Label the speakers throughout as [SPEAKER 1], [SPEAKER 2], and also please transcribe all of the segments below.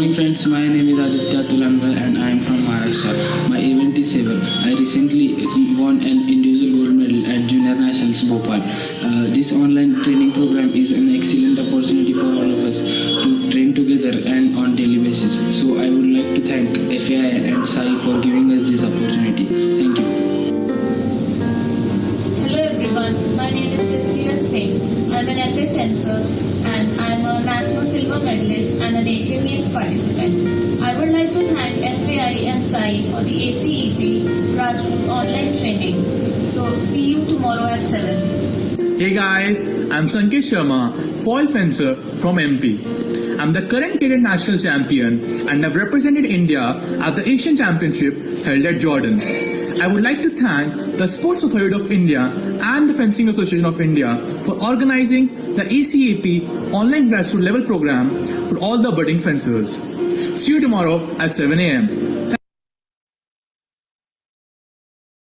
[SPEAKER 1] morning friends, my name is Aditya Tulangar and I am from Maharashtra. My event is Civil. I recently won an individual gold medal at Junior Nationals Bhopal. This online training program is an excellent opportunity for all of us to train together and on daily basis. So I would like to thank FAI and SAI for giving us this opportunity. Thank you.
[SPEAKER 2] Hello everyone, my name is Jasleen Singh. I am an FA fencer and I am a national silver medalist and an Asian Games participant. I would like to thank FAI and SAI for the ACEP grassroots online training. So see you tomorrow at 7.
[SPEAKER 3] Hey guys, I'm Sankesh Sharma, foil fencer from MP. I'm the current Canadian national champion and have represented India at the Asian Championship held at Jordan. I would like to thank the Sports Authority of India and the Fencing Association of India for organizing the ACEP online grassroots level program for all the budding fencers. See you tomorrow at 7 a.m.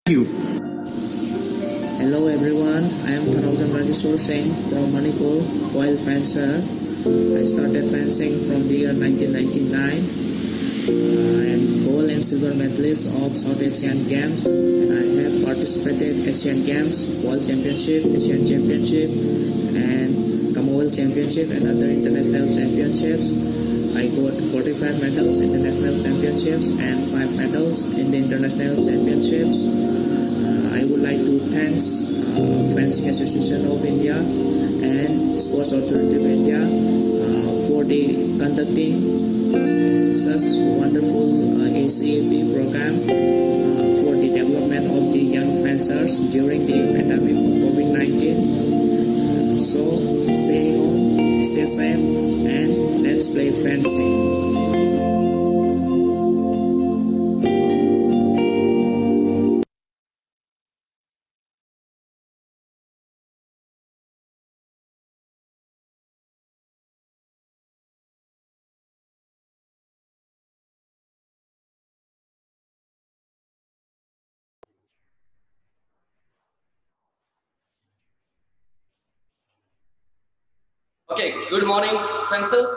[SPEAKER 3] Thank you.
[SPEAKER 4] Hello everyone, I am Thanaujan Rajeshwar Singh from Manipur, foil fencer. I started fencing from the year 1999. I am gold and silver medalist of South Asian Games and I have participated Asian Games, World Championship, Asian Championship and Commonwealth Championship and other international championships. I got 45 medals in the national championships and 5 medals in the international championships. I would like to thank Fencing Association of India and Sports Authority of India for the conducting such wonderful ACEP program for the development of the young fencers during the pandemic of COVID-19. So stay home, stay safe, and let's play fencing.
[SPEAKER 5] Okay, good morning, fencers.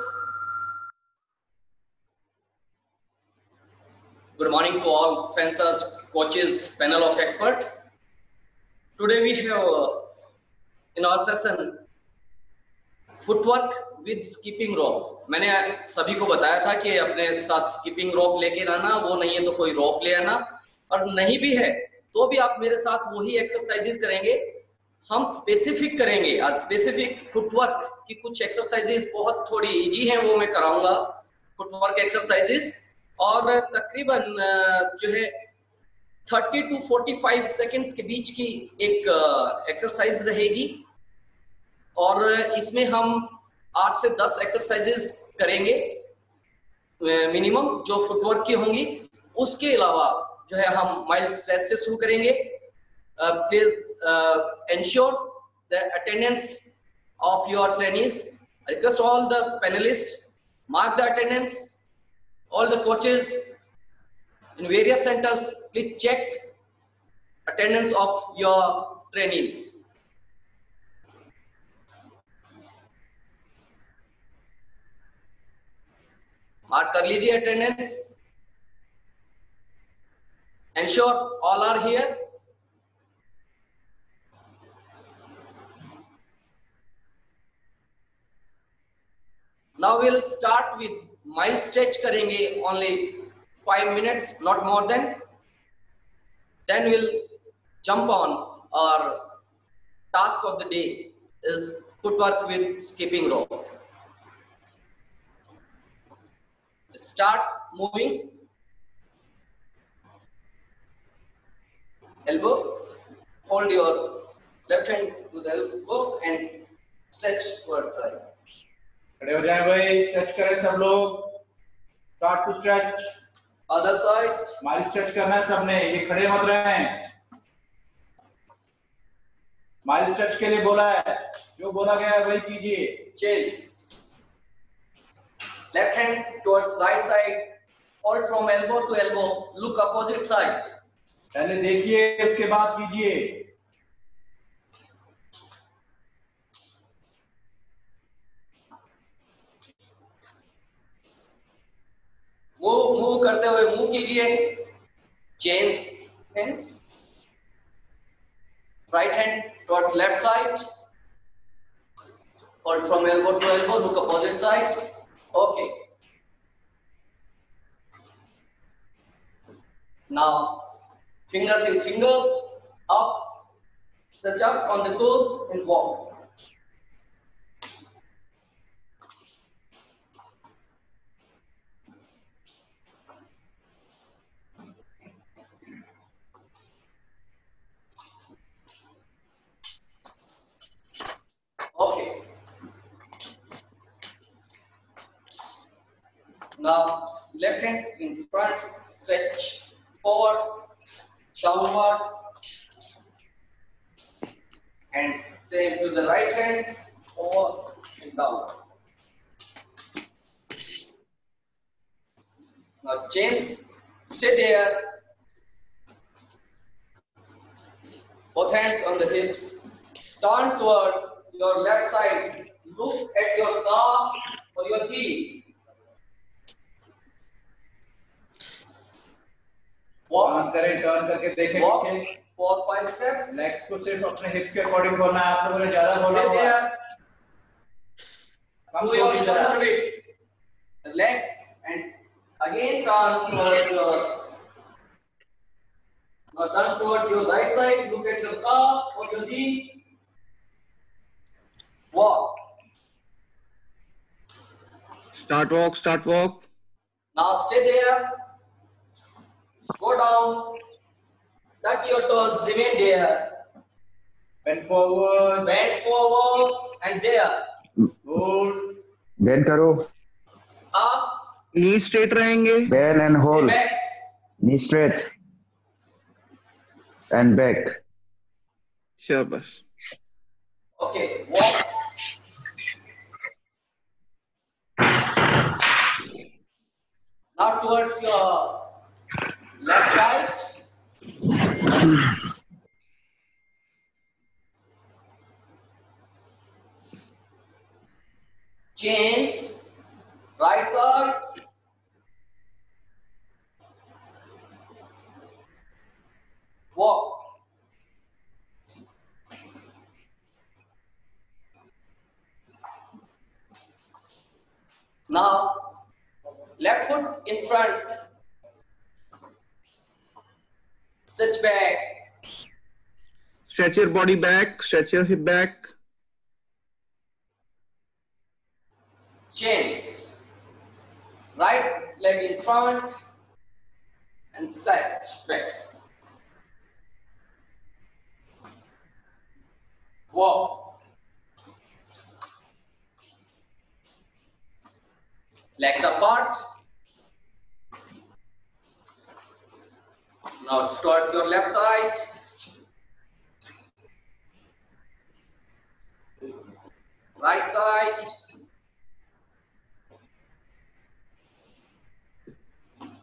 [SPEAKER 5] Good morning to all fencers, coaches, panel of experts. Today we have in our session footwork with skipping rope. मैंने सभी को बताया था कि अपने साथ skipping rope लेके आना, वो नहीं है तो कोई रोप ले आना, और नहीं भी है तो भी आप मेरे साथ वही एक्सरसाइजेस करेंगे. हम स्पेसिफिक करेंगे आज, स्पेसिफिक फुटवर्क की कुछ एक्सरसाइजेस बहुत थोड़ी इजी हैं, वो मैं कराऊंगा फुटवर्क एक्सरसाइजेस, और तकरीबन जो है 30 to 45 सेकंड्स के बीच की एक एक्सरसाइज रहेगी, और इसमें हम 8 से 10 एक्सरसाइजेस करेंगे मिनिमम जो फुटवर्क की होंगी. उसके अलावा जो है हम माइल्ड स्ट्रेच से शुरू करेंगे. Please ensure the attendance of your trainees. I request all the panelists mark the attendance. All the coaches in various centers, please check attendance of your trainees. Mark कर लीजिए attendance. Ensure all are here. Now we'll start with mild stretch करेंगे, only 5 minutes, not more than. Then we'll jump on. Our task of the day is footwork with skipping rope. Start moving. Elbow. Hold your left hand to the elbow and stretch towards right.
[SPEAKER 6] खड़े हो जाए भाई, stretch करें सब लोग. Start to stretch.
[SPEAKER 5] Other side.
[SPEAKER 6] Smile stretch करना है सबने, ये खड़े मत रहें. स्माइल स्ट्रेच के लिए बोला है, जो बोला गया है वही कीजिए.
[SPEAKER 5] Chase. Left hand towards right side. Hold from elbow to elbow. Look opposite side.
[SPEAKER 6] पहले देखिए, उसके बाद कीजिए.
[SPEAKER 5] करते हुए मूव कीजिए, change hand, right hand towards left side, और from elbow to elbow look opposite side. Okay. Now fingers in fingers, up, stretch up on the toes and walk. Okay. Now left hand in front, stretch forward, downward, and same to the right hand, forward and downward. Now chains, stay there. Both hands on the hips. Turn towards your left side. Look at your calf or your heel.
[SPEAKER 6] Turn करें, turn करके देखें
[SPEAKER 5] Walk
[SPEAKER 6] पीछे.
[SPEAKER 5] 4-5 steps.
[SPEAKER 6] Legs को सिर्फ अपने हिप्स के according खोलना है. आप लोगों ने ज्यादा खोला
[SPEAKER 5] Stay
[SPEAKER 6] हुआ है.
[SPEAKER 5] there.
[SPEAKER 6] कम
[SPEAKER 5] Do your
[SPEAKER 6] खोलिए जरा.
[SPEAKER 5] shoulder width. The legs and again turn towards your. Now turn towards your right side. Look at your calf or your knee. Walk.
[SPEAKER 3] Start walk, start walk.
[SPEAKER 5] Now stay there. Go down. Touch your toes. Remain there.
[SPEAKER 6] Bend forward.
[SPEAKER 5] Bend forward and there.
[SPEAKER 6] Hold.
[SPEAKER 7] Bend करो,
[SPEAKER 5] Up.
[SPEAKER 3] Knee straight रहेंगे.
[SPEAKER 7] Bend and hold,
[SPEAKER 5] Back.
[SPEAKER 7] Knee straight and back.
[SPEAKER 3] शाबाश.
[SPEAKER 5] Okay. Walk. Now towards your left side. Chains. Right side. Walk. Now, left foot in front. Stretch back.
[SPEAKER 3] Stretch your body back, stretch your hip back.
[SPEAKER 5] Chains. Right leg in front and stretch back. Walk. Legs apart. Now towards your left side. Right side.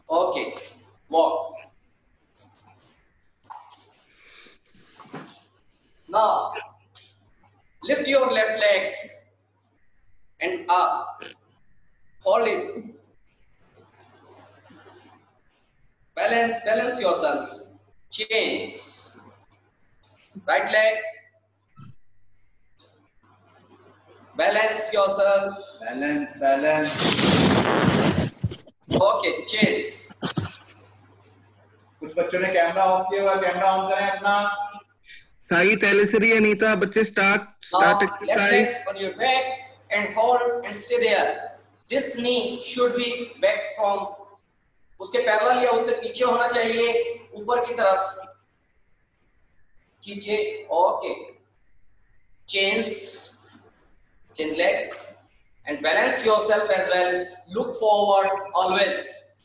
[SPEAKER 5] Okay. Walk. Now lift your left leg and up. Hold it. Balance yourself. Chains. Right leg. Balance yourself.
[SPEAKER 6] Balance.
[SPEAKER 5] Okay, chains.
[SPEAKER 6] कुछ बच्चों ने camera off किया हुआ, camera on करें अपना.
[SPEAKER 3] साई, तेलेसरी, अनीता, बच्चे start
[SPEAKER 5] Now, left
[SPEAKER 3] exercise.
[SPEAKER 5] leg on your back and hold and stay there. This knee should be back from उसके parallel या उससे पीछे होना चाहिए, ऊपर की तरफ कीजिए. Okay. Chains leg and balance yourself as well. Look forward always.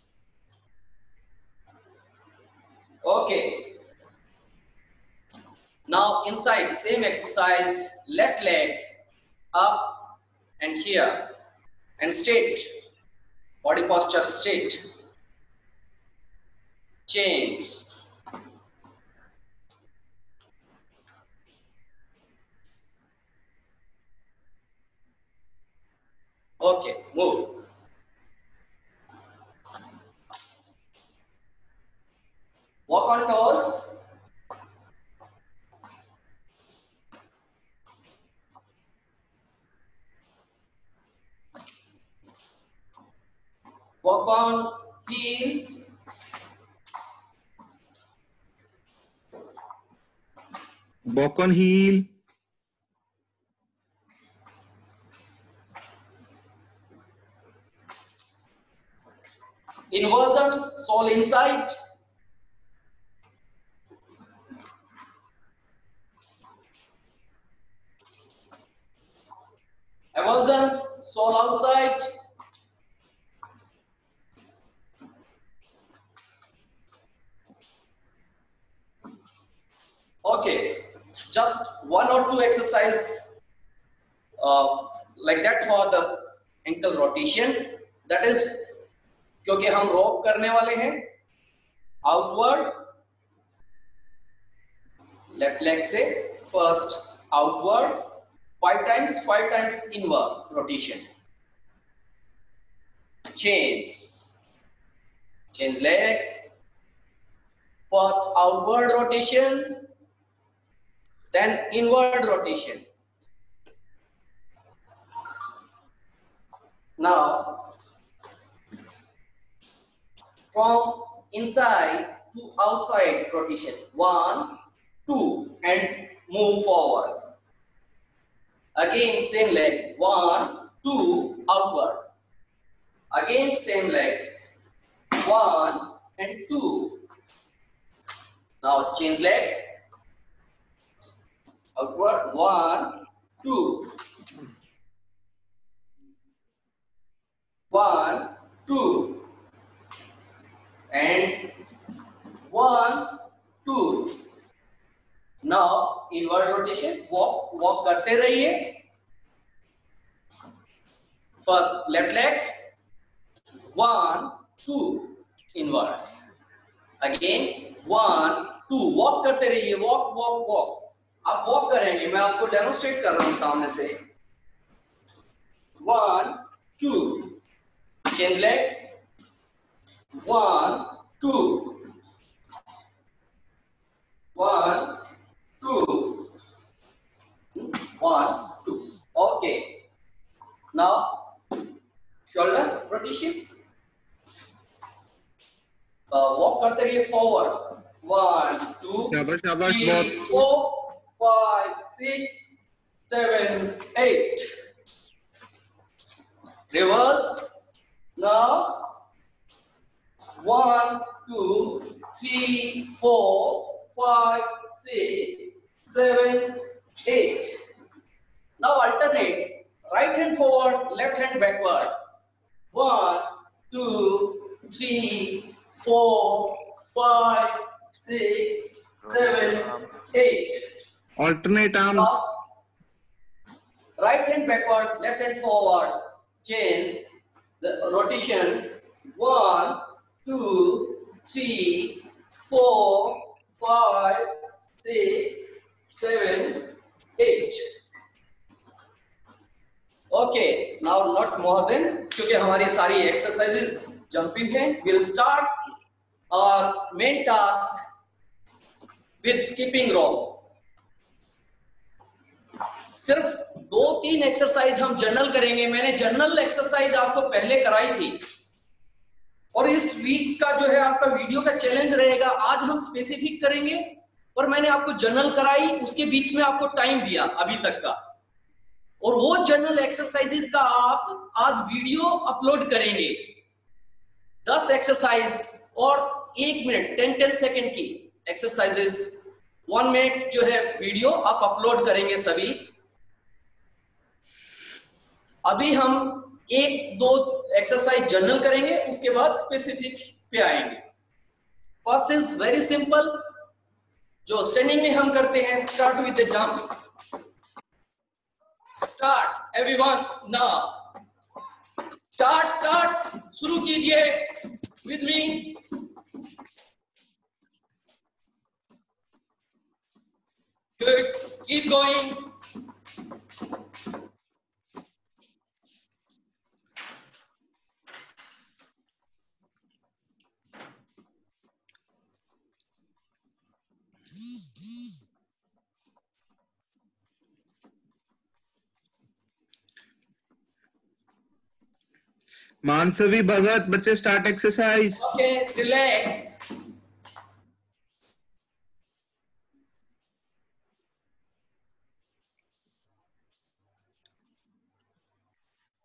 [SPEAKER 5] Okay. Now inside, same exercise, left leg up and here and straight, body posture straight. Chains. Okay, move. walk on toes, walk on heels,
[SPEAKER 3] Walk on heel.
[SPEAKER 5] inversion, sole inside, eversion, sole outside, okay, just one or two exercise like that for the ankle rotation, that is क्योंकि हम rope करने वाले हैं, outward, left leg से first outward, 5 times inward rotation, change leg, first outward rotation, then inward rotation. Now from inside to outside rotation, 1, 2, and move forward. Again same leg, 1, 2, outward. Again same leg, 1 and 2. Now change leg, outward, 1, 2. 1, 2. And 1, 2. Now inward rotation, walk करते रहिए. First left leg, 1, 2, inward. Again 1, 2, walk करते रहिए, walk. आप walk करेंगे, मैं आपको demonstrate कर रहा हूँ सामने से. 1, 2, change leg, 1, 2, 1, 2, 1, 2. Okay. Now shoulder rotation. Walk करते रहिए forward. 1, 2, 3, 4, 5, 6, 7, 8. Reverse. Now 1, 2, 3, 4, 5, 6, 7, 8. Now alternate. Right hand forward, left hand backward. 1, 2, 3, 4, 5, 6, 7, 8.
[SPEAKER 3] Alternate arms.
[SPEAKER 5] Now, right hand backward, left hand forward. Change the rotation. 1, 2, 3, 4, 5, 6, 7, 8. Okay, now not more than, क्योंकि हमारी सारी exercises jumping हैं. We'll start our main task with skipping rope. सिर्फ 2-3 exercise हम general करेंगे. मैंने general exercise आपको पहले कराई थी और इस वीक का जो है आपका वीडियो का चैलेंज रहेगा. आज हम स्पेसिफिक करेंगे और मैंने आपको जनरल कराई, उसके बीच में आपको टाइम दिया अभी तक का, और वो जनरल एक्सरसाइजेस का आप आज वीडियो अपलोड करेंगे. 10 एक्सरसाइज और 1 मिनट 10 सेकेंड की एक्सरसाइजेस, 1 मिनट जो है वीडियो आप अपलोड करेंगे सभी. अभी हम 1-2 एक्सरसाइज जनरल करेंगे, उसके बाद स्पेसिफिक पे आएंगे. फर्स्ट इज वेरी सिंपल, जो स्टैंडिंग में हम करते हैं. Start with the jump. Start everyone now. Start शुरू कीजिए with me. Good, keep going.
[SPEAKER 8] Manasvi Bhagat, बच्चे start exercise.
[SPEAKER 5] Okay, relax.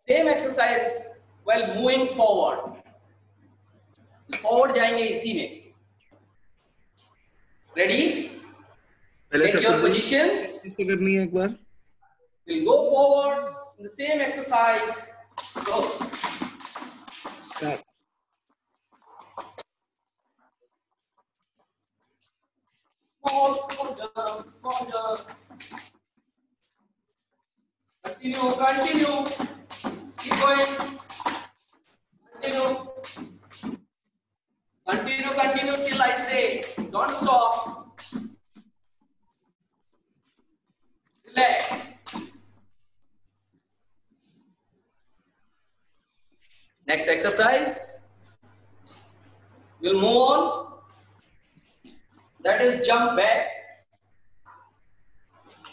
[SPEAKER 5] Same exercise while moving forward. Forward जाएंगे इसी में. Ready? Take your positions.
[SPEAKER 8] करनी है एक बार।
[SPEAKER 5] We'll go forward in the same exercise. Go.
[SPEAKER 8] Start.
[SPEAKER 5] Small jump. Continue. Keep going. Continue till I say. Don't stop. Relax. Next exercise. We'll move on. That is jump back.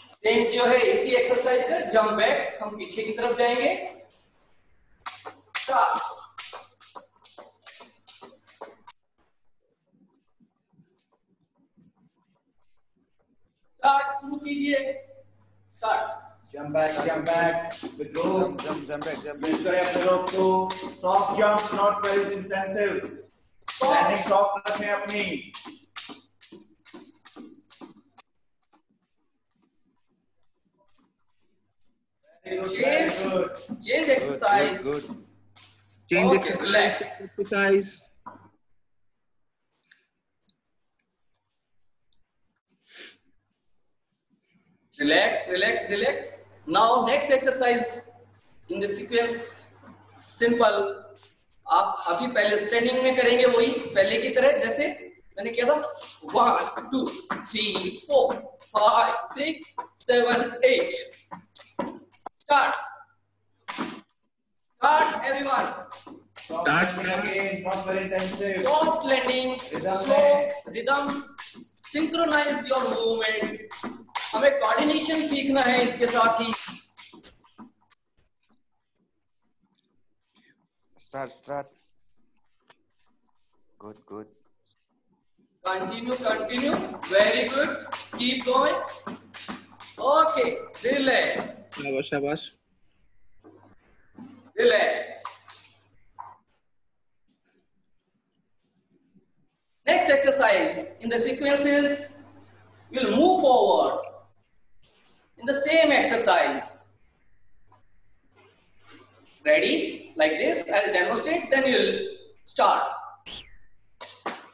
[SPEAKER 5] Same जो है इसी exercise का jump back, हम पीछे की तरफ जाएंगे। Start. शुरू कीजिए। Start.
[SPEAKER 6] Jump back. With rope. Jump back. Use करें अपने rope को। Soft jump, not very intensive. Landing soft रखें अपनी।
[SPEAKER 5] Change exercise.
[SPEAKER 8] Good.
[SPEAKER 5] Okay, relax.
[SPEAKER 8] Exercise.
[SPEAKER 5] Relax. Now next exercise in the sequence. Simple. आप अभी पहले स्टैंडिंग में करेंगे वही पहले की तरह जैसे मैंने किया था। 1 2 3 4 5 6 7 8 Start everyone.
[SPEAKER 6] Start again, not very intensive.
[SPEAKER 5] Soft landing, slow rhythm, synchronize your movements. हमें coordination सीखना है इसके साथ ही।
[SPEAKER 9] Start. Good.
[SPEAKER 5] Continue. Very good. Keep going. Okay. Relax.
[SPEAKER 8] शाबाश।
[SPEAKER 5] Relax. Next exercise in the sequence is we'll move forward in the same exercise. Ready? Like this. I'll demonstrate. Then you'll start.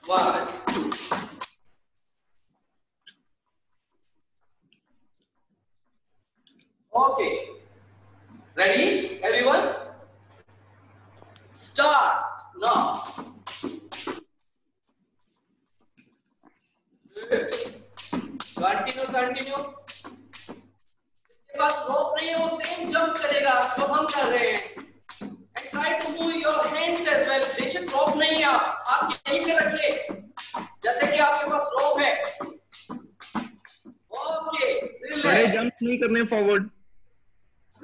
[SPEAKER 5] 1 2. Okay. Ready, everyone? Start now. Continue. जिसके पास rope नहीं है वो same jump करेगा जो हम कर रहे हैं. And try to move your hands as well. बेशक rope नहीं है आप यहीं पे रखिए. जैसे कि आपके पास rope है. Okay.
[SPEAKER 8] बड़े जंप नहीं करने forward.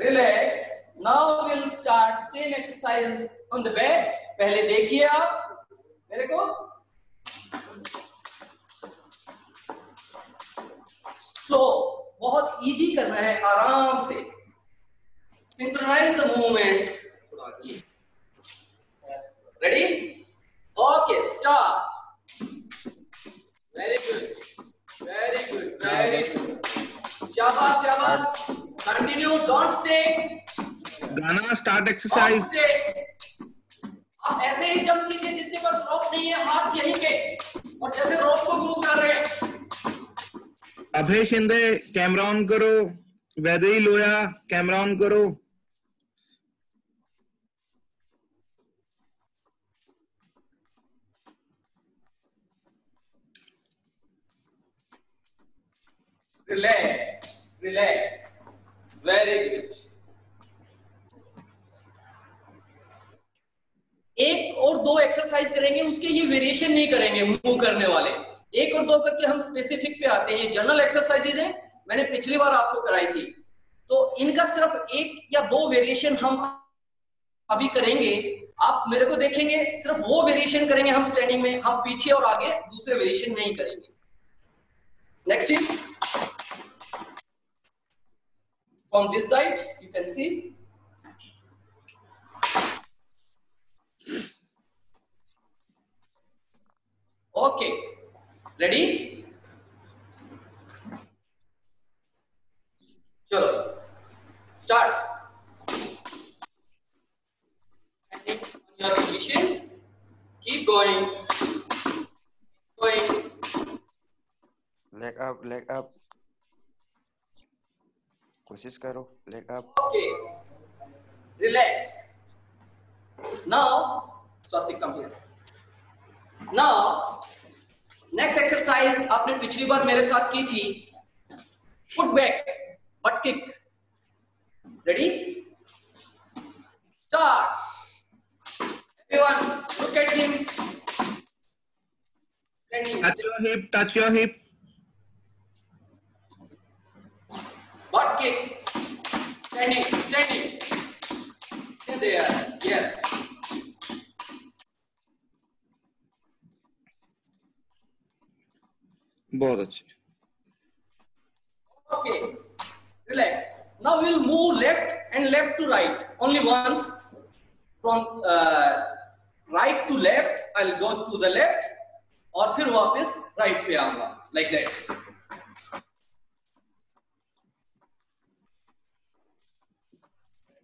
[SPEAKER 5] Relax. Now we'll start same exercise on the bed. पहले देखिए आप मेरे को। So बहुत इजी करना है आराम से। Synchronize the movements. Ready? Okay, start. Very good. शाबाश। Continue, don't stay.
[SPEAKER 8] गाना स्टार्ट एक्सरसाइज।
[SPEAKER 5] आप ऐसे ही जंप कीजिए जिसके पास रोप नहीं है, हाथ यहीं पे और जैसे रोप को मूव कर रहे हैं।
[SPEAKER 8] अभय शिंदे कैमरा ऑन करो। वैदेही लोया कैमरा ऑन करो।
[SPEAKER 5] Relax. Very good. एक और दो एक्सरसाइज करेंगे, उसके ये वेरिएशन नहीं करेंगे मूव करने वाले। एक और दो करके हम स्पेसिफिक पे आते हैं। ये जनरल एक्सरसाइजेज हैं, मैंने पिछली बार आपको कराई थी, तो इनका सिर्फ एक या दो वेरिएशन हम अभी करेंगे। आप मेरे को देखेंगे, सिर्फ वो वेरिएशन करेंगे हम स्टैंडिंग में, हम पीछे और आगे दूसरे वेरिएशन नहीं करेंगे। Next is from this side, you can see okay, ready? चलो start. Your position, keep going,
[SPEAKER 9] leg up, कोशिश करो, leg up.
[SPEAKER 5] okay, relax. Now swastik come here. Now next exercise आपने पिछली बार मेरे साथ की थी, put back, butt kick. Ready? Start. Everyone, look at him.
[SPEAKER 8] Touch your hip.
[SPEAKER 5] Butt kick. Standing. Stay there. Yes.
[SPEAKER 8] बहुत अच्छे।
[SPEAKER 5] Okay. Relax. Now we'll move left and left to right. Only once. From right to left, I'll go to the left, और फिर वापस right पे आऊंगा, like that.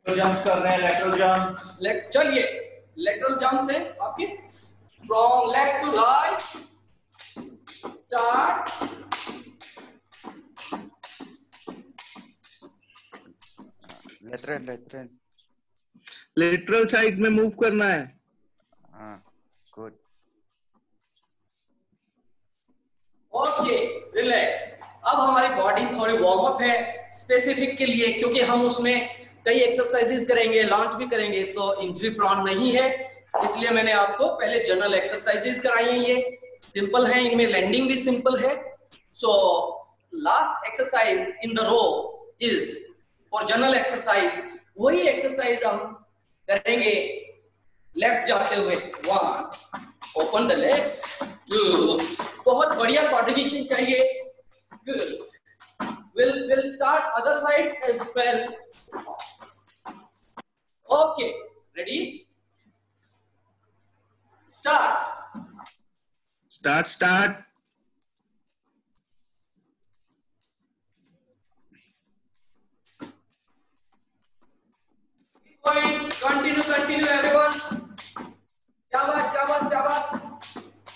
[SPEAKER 6] Jump कर रहे हैं, lateral jump.
[SPEAKER 5] चलिए, lateral jump से आपकी from left to right. Start.
[SPEAKER 8] Lateral side में मूव करना है।
[SPEAKER 9] हाँ, गुड।
[SPEAKER 5] Okay, relax. अब हमारी बॉडी थोड़ी वार्म अप है स्पेसिफिक के लिए, क्योंकि हम उसमें कई एक्सरसाइजेस करेंगे, लॉन्च भी करेंगे, तो इंजरी प्रॉन नहीं है, इसलिए मैंने आपको पहले जनरल एक्सरसाइजेस कराई हैं। ये सिंपल हैं, इनमें लैंडिंग भी सिंपल है। So last exercise in the row is for general exercise. वही एक्सरसाइज हम करेंगे लेफ्ट जाते हुए। 1, ओपन द लेग्स, बहुत बढ़िया कोऑर्डिनेशन चाहिए। We'll start other side as well. Okay, ready?
[SPEAKER 8] Start.
[SPEAKER 5] Continue everyone. शाबाश।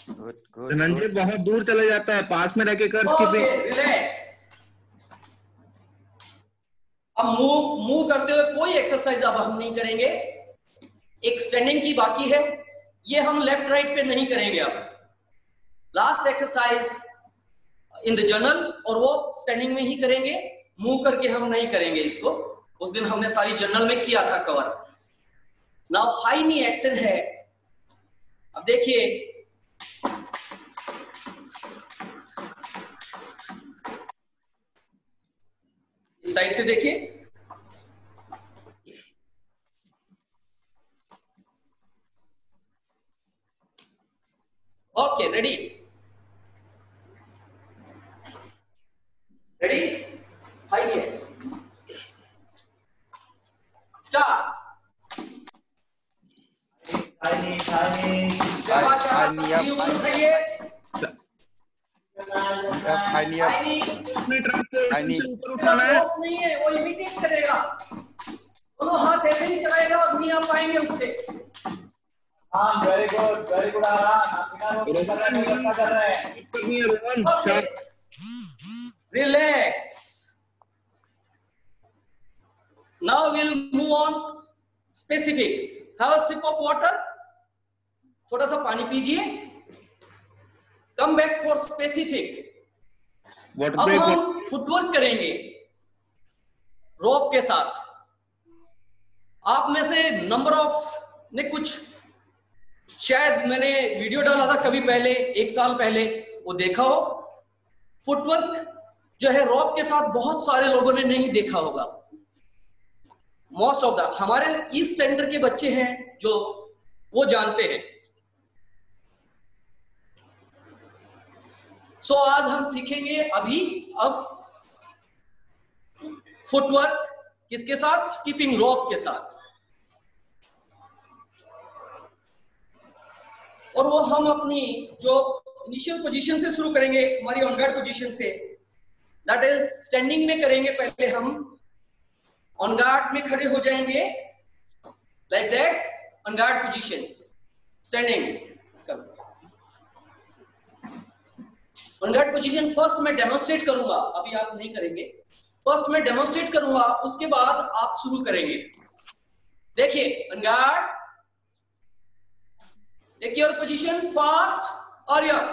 [SPEAKER 9] गुड।
[SPEAKER 8] धनंजय बहुत दूर चले जाता है, पास में रह के कर स्किपिंग।
[SPEAKER 5] रिलैक्स। अब मूव करते हुए कोई एक्सरसाइज अब हम नहीं करेंगे, एक स्टैंडिंग की बाकी है, ये हम लेफ्ट राइट पे नहीं करेंगे। अब last exercise in the journal, और वो स्टैंडिंग में ही करेंगे, मूव करके हम नहीं करेंगे इसको। उस दिन हमने सारी जर्नल में किया था कवर। नाउ हाई नी एक्शन है। अब देखिए, इस साइड से देखिए, ओके, रेडी? हाई नी एक्शन, स्टार्ट। नहीं है, वो इमिटेट करेगा, दोनों हाथ ऐसे ही चलाएगा और नहीं आ पाएंगे उससे।
[SPEAKER 6] वेरी गुड आराम। कर रहे हैं।
[SPEAKER 5] Relax. Now we'll move on specific. Have a sip of water. थोड़ा सा पानी पीजिए। Come back for specific. अब हम फुटवर्क करेंगे रोप के साथ। आप में से नंबर ऑफ ने कुछ, शायद मैंने वीडियो डाला था कभी पहले, 1 साल पहले, वो देखा हो। फुटवर्क जो है रोप के साथ बहुत सारे लोगों ने नहीं देखा होगा। मोस्ट ऑफ द हमारे ईस्ट सेंटर के बच्चे हैं जो वो जानते हैं। सो आज हम सीखेंगे अब फुटवर्क किसके साथ? स्किपिंग रॉप के साथ। और वो हम अपनी जो इनिशियल पोजीशन से शुरू करेंगे, हमारी ऑन गार्ड पोजीशन से, दैट इज स्टैंडिंग में करेंगे। पहले हम ऑन गार्ड में खड़े हो जाएंगे, like that, on guard position, standing. On guard position first मैं डेमोन्स्ट्रेट करूंगा, अभी आप नहीं करेंगे। फर्स्ट मैं डेमोन्स्ट्रेट करूंगा, उसके बाद आप शुरू करेंगे। देखिए, on guard, take your position fast और your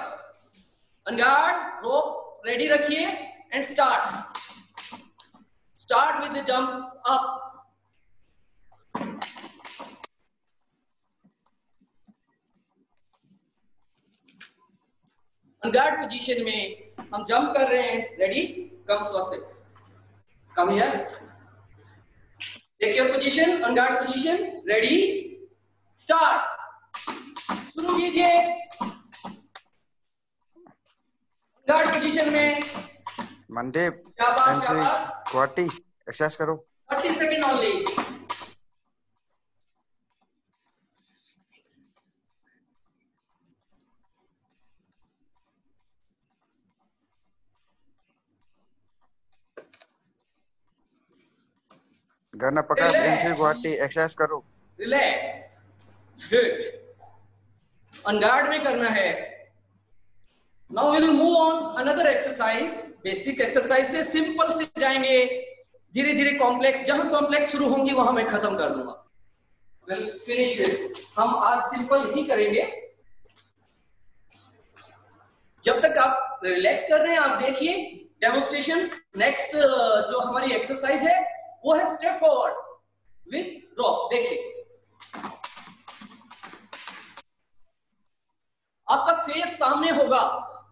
[SPEAKER 5] on guard, rope ready रखिए and start with the jumps up. On guard position में हम जंप कर रहे हैं। रेडी, कम स्वास्थ्य, come here, take your position, on guard position, ready, start. शुरू कीजिए गार्ड पोजीशन में।
[SPEAKER 9] मनदीप,
[SPEAKER 5] शाबाश,
[SPEAKER 9] क्वाटी एक्सरसाइज करो।
[SPEAKER 5] 30 सेकंड ओनली।
[SPEAKER 9] गन्ना पकड़, क्वाटी एक्सरसाइज करो।
[SPEAKER 5] Relax, good. ऑन गार्ड में करना है। Now we will move on another exercise. Basic exercise से सिंपल से जाएंगे, धीरे धीरे कॉम्प्लेक्स, जहां कॉम्प्लेक्स शुरू होंगी वहां मैं खत्म कर दूंगा। Will finish it. हम आज सिंपल ही करेंगे। जब तक आप रिलैक्स कर रहे हैं, आप देखिए डेमोन्स्ट्रेशन। नेक्स्ट जो हमारी एक्सरसाइज है वो है स्टेप फॉरवर्ड विद रॉप। देखिए, आपका फेस सामने होगा,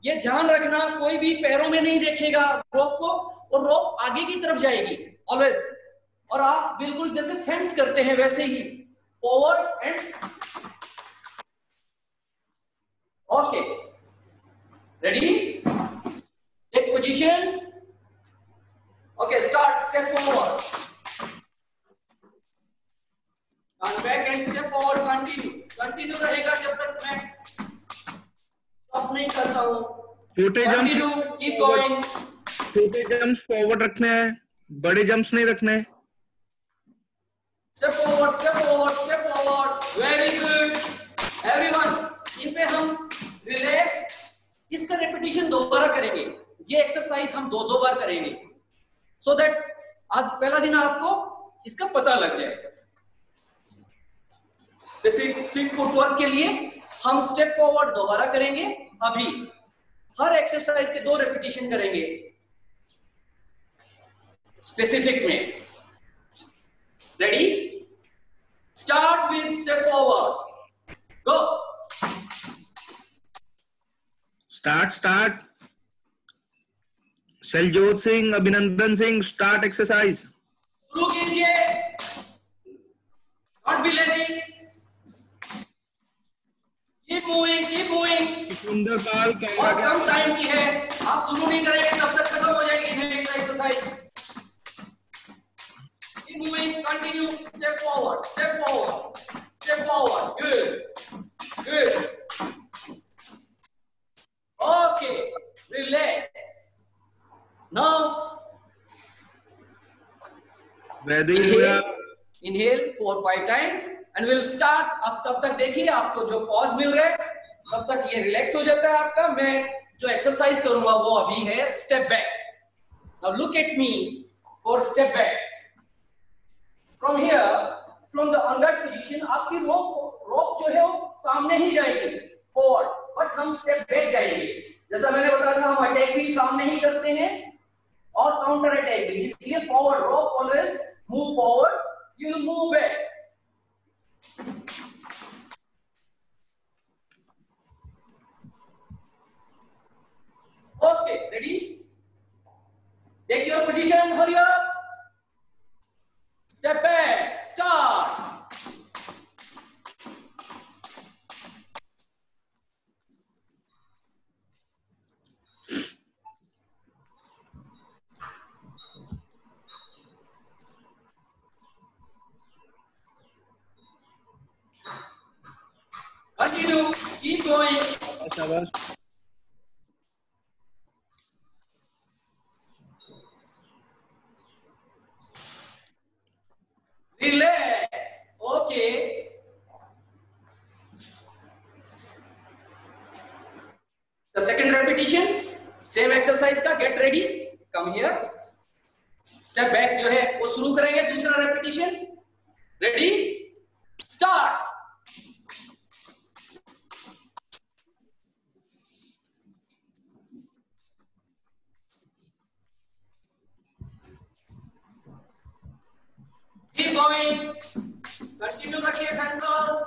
[SPEAKER 5] ये ध्यान रखना, कोई भी पैरों में नहीं देखेगा रोप को, और रोप आगे की तरफ जाएगी ऑलवेज। और आप बिल्कुल जैसे फेंस करते हैं वैसे ही forward and okay. Ready, take position, okay, start, step forward, turn back and step forward. Continue रहेगा जब तक मैं स्टॉप नहीं करता हूं।
[SPEAKER 8] छोटे
[SPEAKER 5] कंटिन्यू, कीप गोइंग।
[SPEAKER 8] छोटे जंप्स फॉरवर्ड रखने हैं, बड़े जंप्स नहीं रखने।
[SPEAKER 5] Step forward, step forward, step forward. Very good everyone. इन पे हम रिलैक्स, इसका रिपीटिशन दोबारा करेंगे। ये एक्सरसाइज हम दो बार करेंगे, सो दैट आज पहला दिन आपको इसका पता लग जाए। स्पेसिफिक फुटवर्क के लिए हम स्टेप फॉरवर्ड दोबारा करेंगे। अभी हर एक्सरसाइज के 2 रिपीटिशन करेंगे स्पेसिफिक में। Ready, start with step forward, go.
[SPEAKER 8] Start. Shailjot Singh, Abhinandan Singh, start exercise.
[SPEAKER 5] शुरू कीजिए, not be lazy, keep moving.
[SPEAKER 8] Sundar Pal,
[SPEAKER 5] और कम टाइम की है, आप शुरू नहीं करेंगे तब तक खत्म हो जाएगी exercise. Keep moving, continue, step forward, good. Okay, relax. Now inhale 4-5 times and will start. अब तब तक देखिए, आपको जो पॉज मिल रहा है तब तक ये रिलैक्स हो जाता है आपका। मैं जो एक्सरसाइज करूंगा वो अभी है step back. Now look at me for step back. From here, from the on guard position, आपकी रोप जो है वो सामने ही जाएगी फॉरवर्ड, बट हम स्टेप बैक जाएंगे। जैसा मैंने बताया था, हम अटैक भी सामने ही करते हैं और काउंटर अटैक भी, इसलिए forward rope always move forward, you will move back. Okay, ready? Take your position, hurry up. Step back, start.
[SPEAKER 8] शाबाश।
[SPEAKER 5] Relax. Okay. The second repetition, same exercise का get ready. Come here. Step back जो है वो शुरू करेंगे दूसरा repetition. Ready? Start. Keep going. Continue रखिए answers.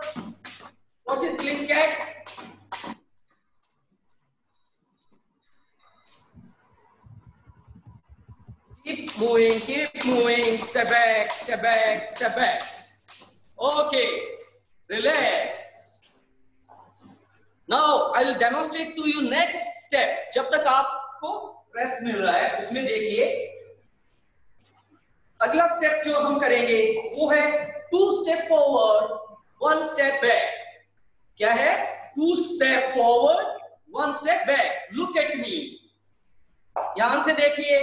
[SPEAKER 5] Watch his click check. Keep moving, step back, step back, step back. Okay, relax. Now I will demonstrate to you next step. जब तक आपको रेस्ट मिल रहा है उसमें देखिए अगला स्टेप जो हम करेंगे वो है 2 स्टेप फॉरवर्ड 1 स्टेप बैक। क्या है? 2 step forward 1 step back. Look at me, ध्यान से देखिए।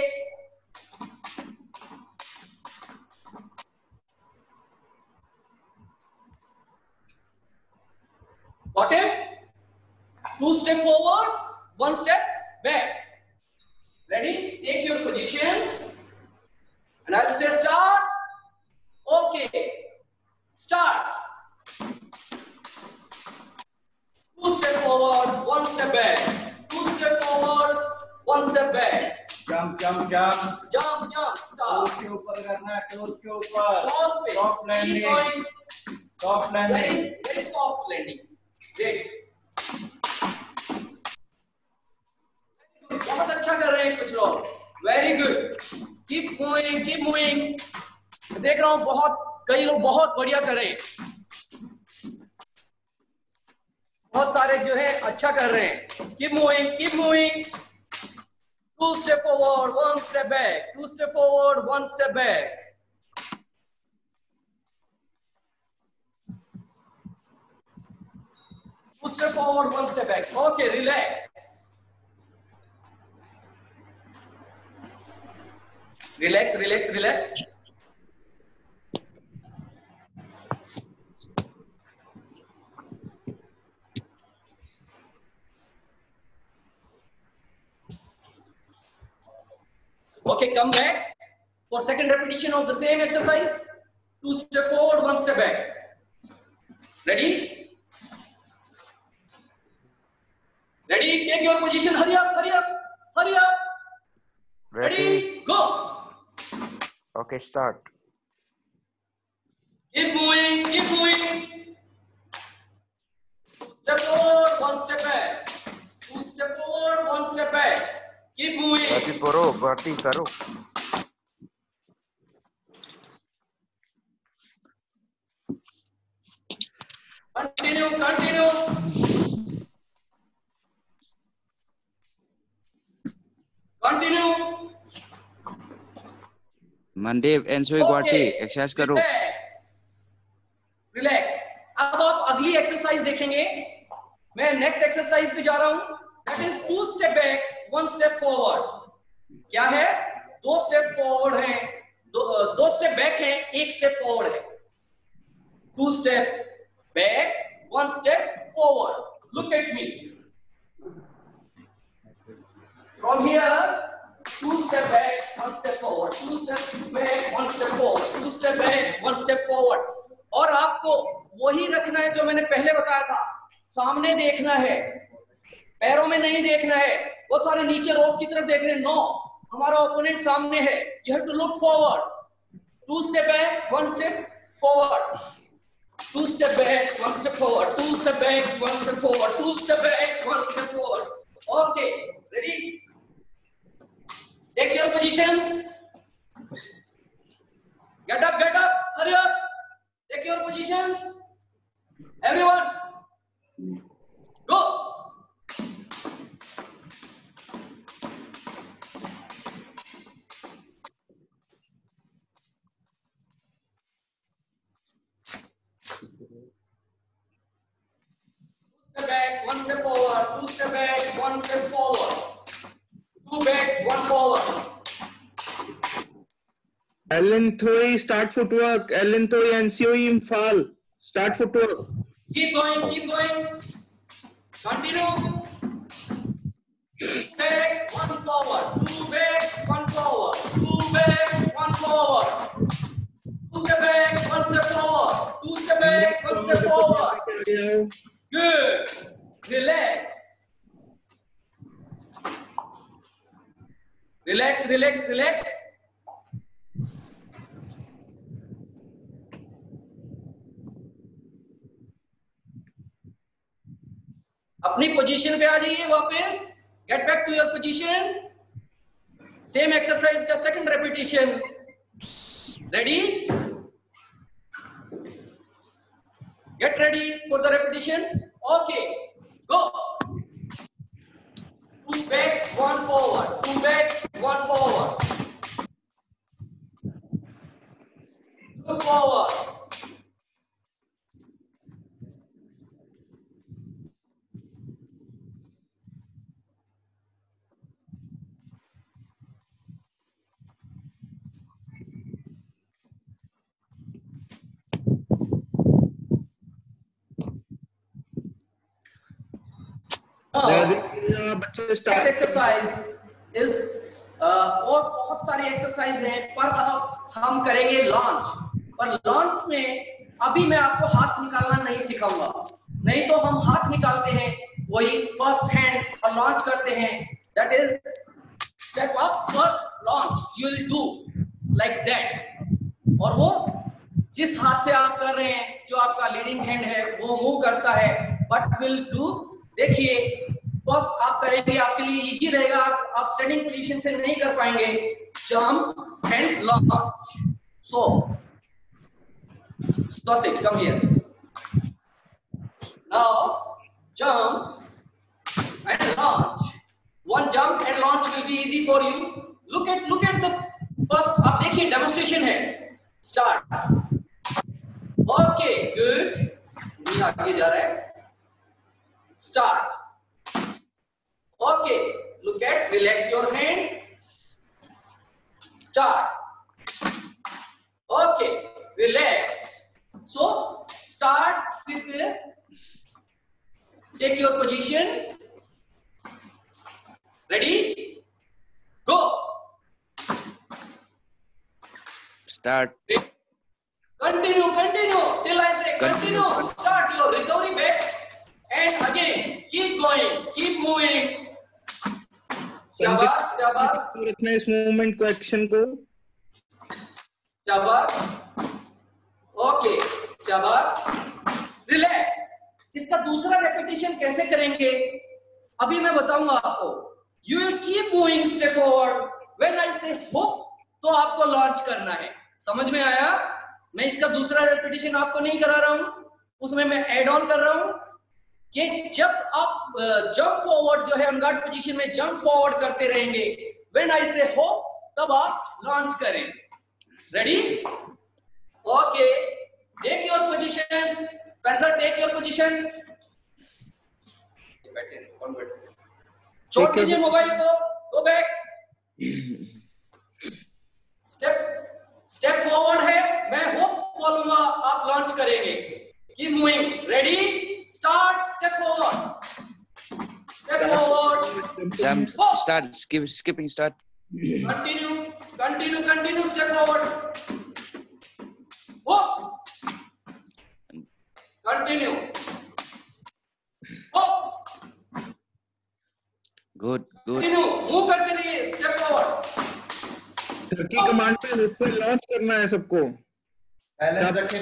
[SPEAKER 5] Got it? 2 step forward, 1 step back. Ready? Take your positions. And I'll say start. Okay. Start. 2 step forward, 1 step back. 2 step forward, 1 step back.
[SPEAKER 6] Jump, jump, jump.
[SPEAKER 5] Jump, jump. Start.
[SPEAKER 6] Toes के ऊपर करना है, toast के ऊपर.
[SPEAKER 5] Pause पे.
[SPEAKER 6] Soft
[SPEAKER 5] Keep
[SPEAKER 6] landing.
[SPEAKER 5] going.
[SPEAKER 6] Soft landing.
[SPEAKER 5] Very soft landing. Great. बहुत अच्छा कर रहे हैं कुछ लोग। Very good. Keep moving, keep moving. देख रहा हूँ कई लोग बहुत बढ़िया कर रहे हैं। बहुत सारे जो है अच्छा कर रहे हैं। Keep moving, keep moving. 2 step forward, 1 step back. 2 step forward, 1 step back. Step forward, 1 step back. Okay, relax. Relax, relax, relax. Okay, come back for second repetition of the same exercise. 2 step forward, 1 step back. Ready? Ready? Take your position. Hurry up, hurry up, hurry up. Ready? Go.
[SPEAKER 9] Okay, start.
[SPEAKER 5] Keep moving, keep moving. 2 step forward, 1 step back. 2 step forward, 1 step back. Keep moving.
[SPEAKER 9] Bharti karo.
[SPEAKER 5] Continue, continue. Continue.
[SPEAKER 9] Mandev and Soy Guwahati, exercise करो।
[SPEAKER 5] Relax. अब आप अगली exercise देखेंगे। मैं next exercise पे जा रहा हूं। That is 2 step back, 1 step forward. क्या है? 2 स्टेप फॉरवर्ड है, 2 स्टेप बैक है, 1 स्टेप फॉरवर्ड है। 2 step back, 1 step forward. Look at me. From here, 2 step back, 1 step forward. 2 step back, 1 step forward. 2 step back, 1 step forward. और आपको वही रखना है जो मैंने पहले बताया था। सामने देखना है, पैरों में नहीं देखना है। बहुत सारे नीचे रोप की तरफ देख रहे हैं। नो, हमारा ओपोनेंट सामने है। You have to look forward. 2 step back, 1 step forward. 2 step back, 1 step forward. 2 step back, 1 step forward. 2 step back, 1 step forward. Okay, ready? Take your positions. Get up, hurry up. Take your positions. Everyone, go. Step back, 1 step forward. 2 step back, 1 step forward. 2 back, 1 forward.
[SPEAKER 8] Ellen Thoy, start footwork. Ellen Thoy, NCOE Imphal, start footwork.
[SPEAKER 5] Keep going, keep going. Continue. Back, 1 forward. 2 back, 1 forward. 2 back, 1 forward. 2 step back, 1 step forward. 2 step back, 1 step forward. Good. Relax. Relax, relax, relax. अपनी position पे आ जाइए वापस. Get back to your position. Same exercise का second repetition. Ready? Get ready for the repetition. Okay. Go. 2 back, 1 forward. 2 back, 1 forward. 2 forward. Next exercise is और बहुत सारी exercise हैं पर हम करेंगे लॉन्च. पर लॉन्च में अभी मैं आपको हाथ निकालना नहीं सिखाऊंगा. नहीं तो हम हाथ निकालते हैं वही फर्स्ट हैंड और लॉन्च करते हैं. That is step up for launch. You will do like that. और वो जिस हाथ से आप कर रहे हैं जो आपका लीडिंग हैंड है वो मूव करता है. But will do. देखिए फर्स्ट आप करेंगे आपके लिए इजी रहेगा. आप स्टैंडिंग पोजीशन से नहीं कर पाएंगे. Jump and launch. So Swastik come here. Now jump and launch. One jump and launch will be easy for you. Look at the first. आप देखिए डेमोन्स्ट्रेशन है. Start. Okay, good. ये आगे जा रहा है. Start. Okay, look at, relax your hand. Start. Okay, relax. So, start with take your position. Ready? Go.
[SPEAKER 9] Start.
[SPEAKER 5] Continue till I say continue. Start your recovery back and again keep going, keep moving. शाबाश शाबाश.
[SPEAKER 8] रखना इस movement को, action को.
[SPEAKER 5] शाबाश. Okay शाबाश. Relax. इसका दूसरा रेपिटेशन कैसे करेंगे अभी मैं बताऊंगा आपको. You will keep moving step forward. When I से हुक तो आपको लॉन्च करना है. समझ में आया? मैं इसका दूसरा रेपिटेशन आपको नहीं करा रहा हूं, उसमें मैं ऐड ऑन कर रहा हूं कि जब आप जंप फॉरवर्ड जो है अनगार्ड पोजीशन में जंप फॉरवर्ड करते रहेंगे. व्हेन आई से हो तब आप लॉन्च करेंगे. Ready? Okay. Take your positions. Fencer take your position. छोड़ दीजिए मोबाइल को. Go back. स्टेप फॉरवर्ड है. मैं होप बोलूंगा आप लॉन्च करेंगे. Keep moving. Ready? Start. Step forward. Step forward.
[SPEAKER 9] Jump. Start. Skipping. Start.
[SPEAKER 5] Continue. Step forward. Hop. Continue. Hop.
[SPEAKER 9] Good.
[SPEAKER 5] Continue. Move करते रहिए. Step forward.
[SPEAKER 8] सर की command पे launch करना है सबको.
[SPEAKER 6] बैलेंस रखिए.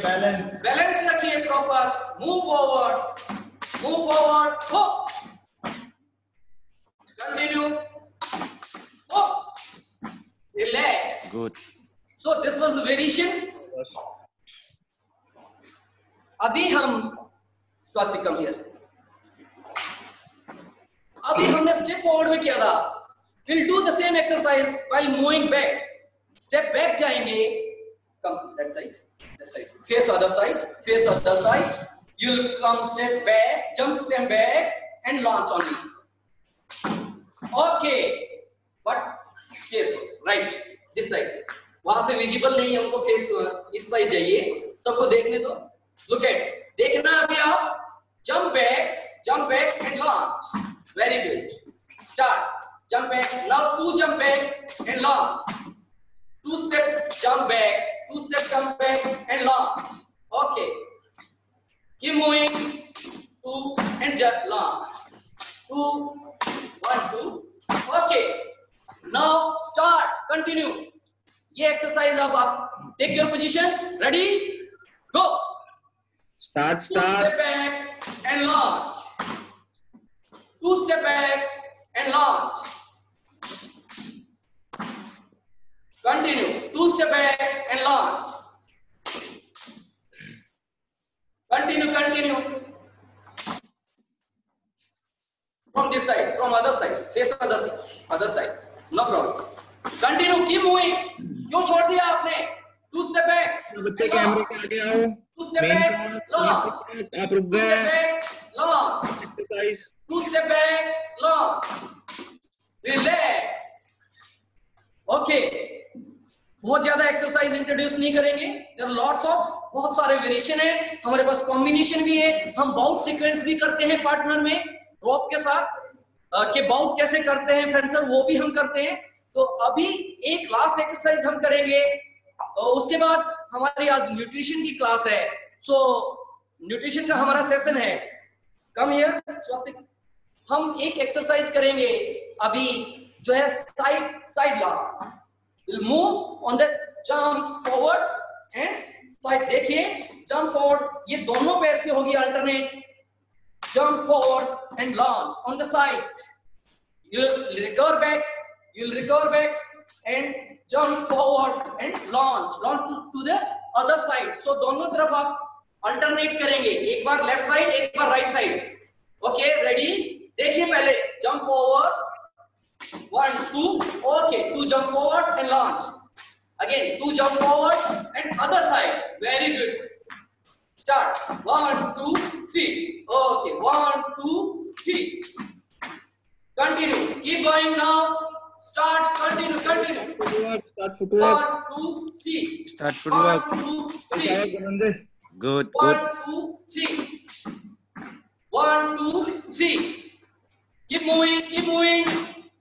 [SPEAKER 5] बैलेंस रखिए प्रॉपर. Move forward. हो. कंटिन्यू. हो. Relax.
[SPEAKER 9] Good.
[SPEAKER 5] So this was the variation. अभी हम स्वास्थ्य कम हियर. अभी हमने स्टेप फॉरवर्ड में किया था. Will do the same exercise while moving back. Step back जाएंगे. Come that side. Face other side. You'll come step back, jump step back, and launch only. Okay, but careful, right? This side. वहां से visible नहीं है, हमको face इस side जाइए, सबको देखने दो. Look at, देखना अभी आप. Jump back and launch. Very good. Start. Jump back. Now 2 jump back and launch. 2 step jump back. 2 step jump back and launch. Okay. Keep moving. 2 and just launch. 2, 1, 2. Okay. Now start. Continue. ये exercise अब आप take your positions. Ready? Go.
[SPEAKER 8] Start.
[SPEAKER 5] 2 step back and launch. 2 step back and launch. Continue. 2 step back and launch. Continue. From this side, from other side. Face other side. No problem. Continue. Keep moving. क्यों छोड़ दिया आपने? 2 step back.
[SPEAKER 8] बच्चे कैमरे के आगे आओ.
[SPEAKER 5] 2 step back. Launch.
[SPEAKER 8] आप रुक
[SPEAKER 5] 2
[SPEAKER 8] गए.
[SPEAKER 5] step back. Launch.
[SPEAKER 8] Exercise.
[SPEAKER 5] 2 step back. Launch. Relax. Okay. बहुत ज्यादा एक्सरसाइज इंट्रोड्यूस नहीं करेंगे. देयर आर लॉट्स ऑफ, बहुत सारे वेरिएशन है हमारे पास, कॉम्बिनेशन भी है. हम बाउट सीक्वेंस भी करते हैं पार्टनर में ड्रॉप के साथ. के बाउट कैसे करते हैं फ्रेंड्स, वो भी हम करते हैं. तो अभी एक लास्ट एक्सरसाइज हम करेंगे. उसके बाद हमारी आज न्यूट्रिशन की क्लास है. सो न्यूट्रिशन का हमारा सेशन है. कम हियर स्वस्तिक. हम एक एक्सरसाइज करेंगे अभी जो है side lock. We'll move on the jump forward and side. देखिए jump forward, ये दोनों पैर से होगी alternate. Jump forward and launch on the side. You'll recover back and jump forward and launch to the other side. So दोनों तरफ आप alternate करेंगे. एक बार left side, एक बार right side. Okay, ready? देखिए पहले jump forward. 1, 2, okay, 2 jump forward and launch. Again, 2 jump forward and other side. Very good. Start. 1, 2, 3. Okay, 1, 2, 3. Continue. Keep going now. Start. Continue.
[SPEAKER 8] Start footwork.
[SPEAKER 5] 1, 2, 3.
[SPEAKER 9] Start footwork.
[SPEAKER 5] 1, 2, 3.
[SPEAKER 9] Good.
[SPEAKER 5] 1, 2, 3. 1, 2, 3.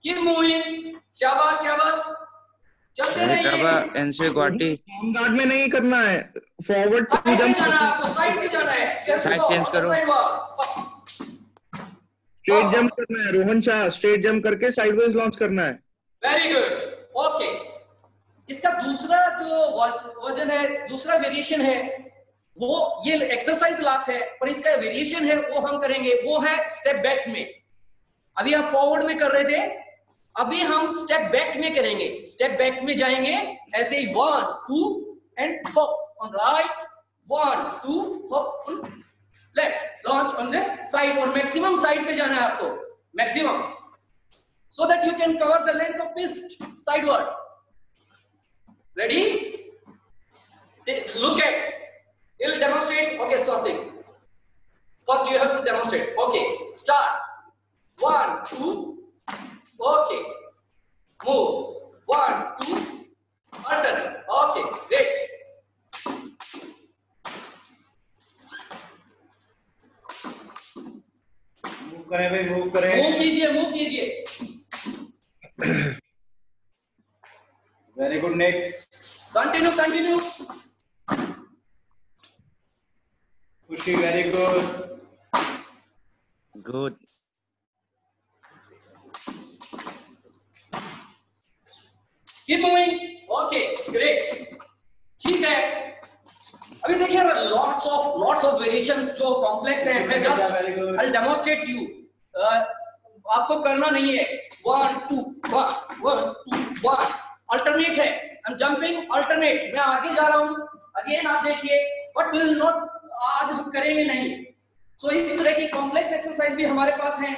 [SPEAKER 5] Keep moving. शाबाश. चलते रहिए.
[SPEAKER 9] NC Guwahati.
[SPEAKER 8] Guard में नहीं करना है. Forward
[SPEAKER 5] side पे जाना है आपको. साइड पे जाना है.
[SPEAKER 9] साइड चेंज करो.
[SPEAKER 8] स्ट्रेट जंप करना है. रोहन शाह स्ट्रेट जंप करके साइडवेज लॉन्च करना है.
[SPEAKER 5] Very good. ओके. इसका दूसरा जो वर्जन है, दूसरा वेरिएशन है, वो ये एक्सरसाइज लास्ट है, पर इसका वेरिएशन है वो हम करेंगे. वो है स्टेप बैक में. अभी आप फॉरवर्ड में कर रहे थे, अभी हम स्टेप बैक में करेंगे. स्टेप बैक में जाएंगे ऐसे ही. 1, 2 and hop on right. 1, 2 hop left. Launch on the side. और मैक्सिमम साइड पे जाना है आपको. Maximum, so that you can cover the length of piste sideward. Ready? Look at. You'll demonstrate. Okay, Swastik. First you have to demonstrate. Okay, start. 1, 2. Okay. Move. 1, 2. Alternate. Okay, great.
[SPEAKER 6] Move करें भाई, move करें.
[SPEAKER 5] Move कीजिए.
[SPEAKER 6] Very good. Next.
[SPEAKER 5] Continue.
[SPEAKER 6] Pushi, very good.
[SPEAKER 9] Good.
[SPEAKER 5] Keep moving. Okay, great. ठीक है. अभी देखिए lots of variations जो complex हैं. मैं just I'll demonstrate you. आपको करना नहीं है. 1, 2, 1, 1. Alternate है. I'm jumping. Alternate. मैं आगे जा रहा हूँ. Again आप देखिए. But will not. आज हम करेंगे नहीं. तो इस तरह की कॉम्प्लेक्स एक्सरसाइज भी हमारे पास हैं.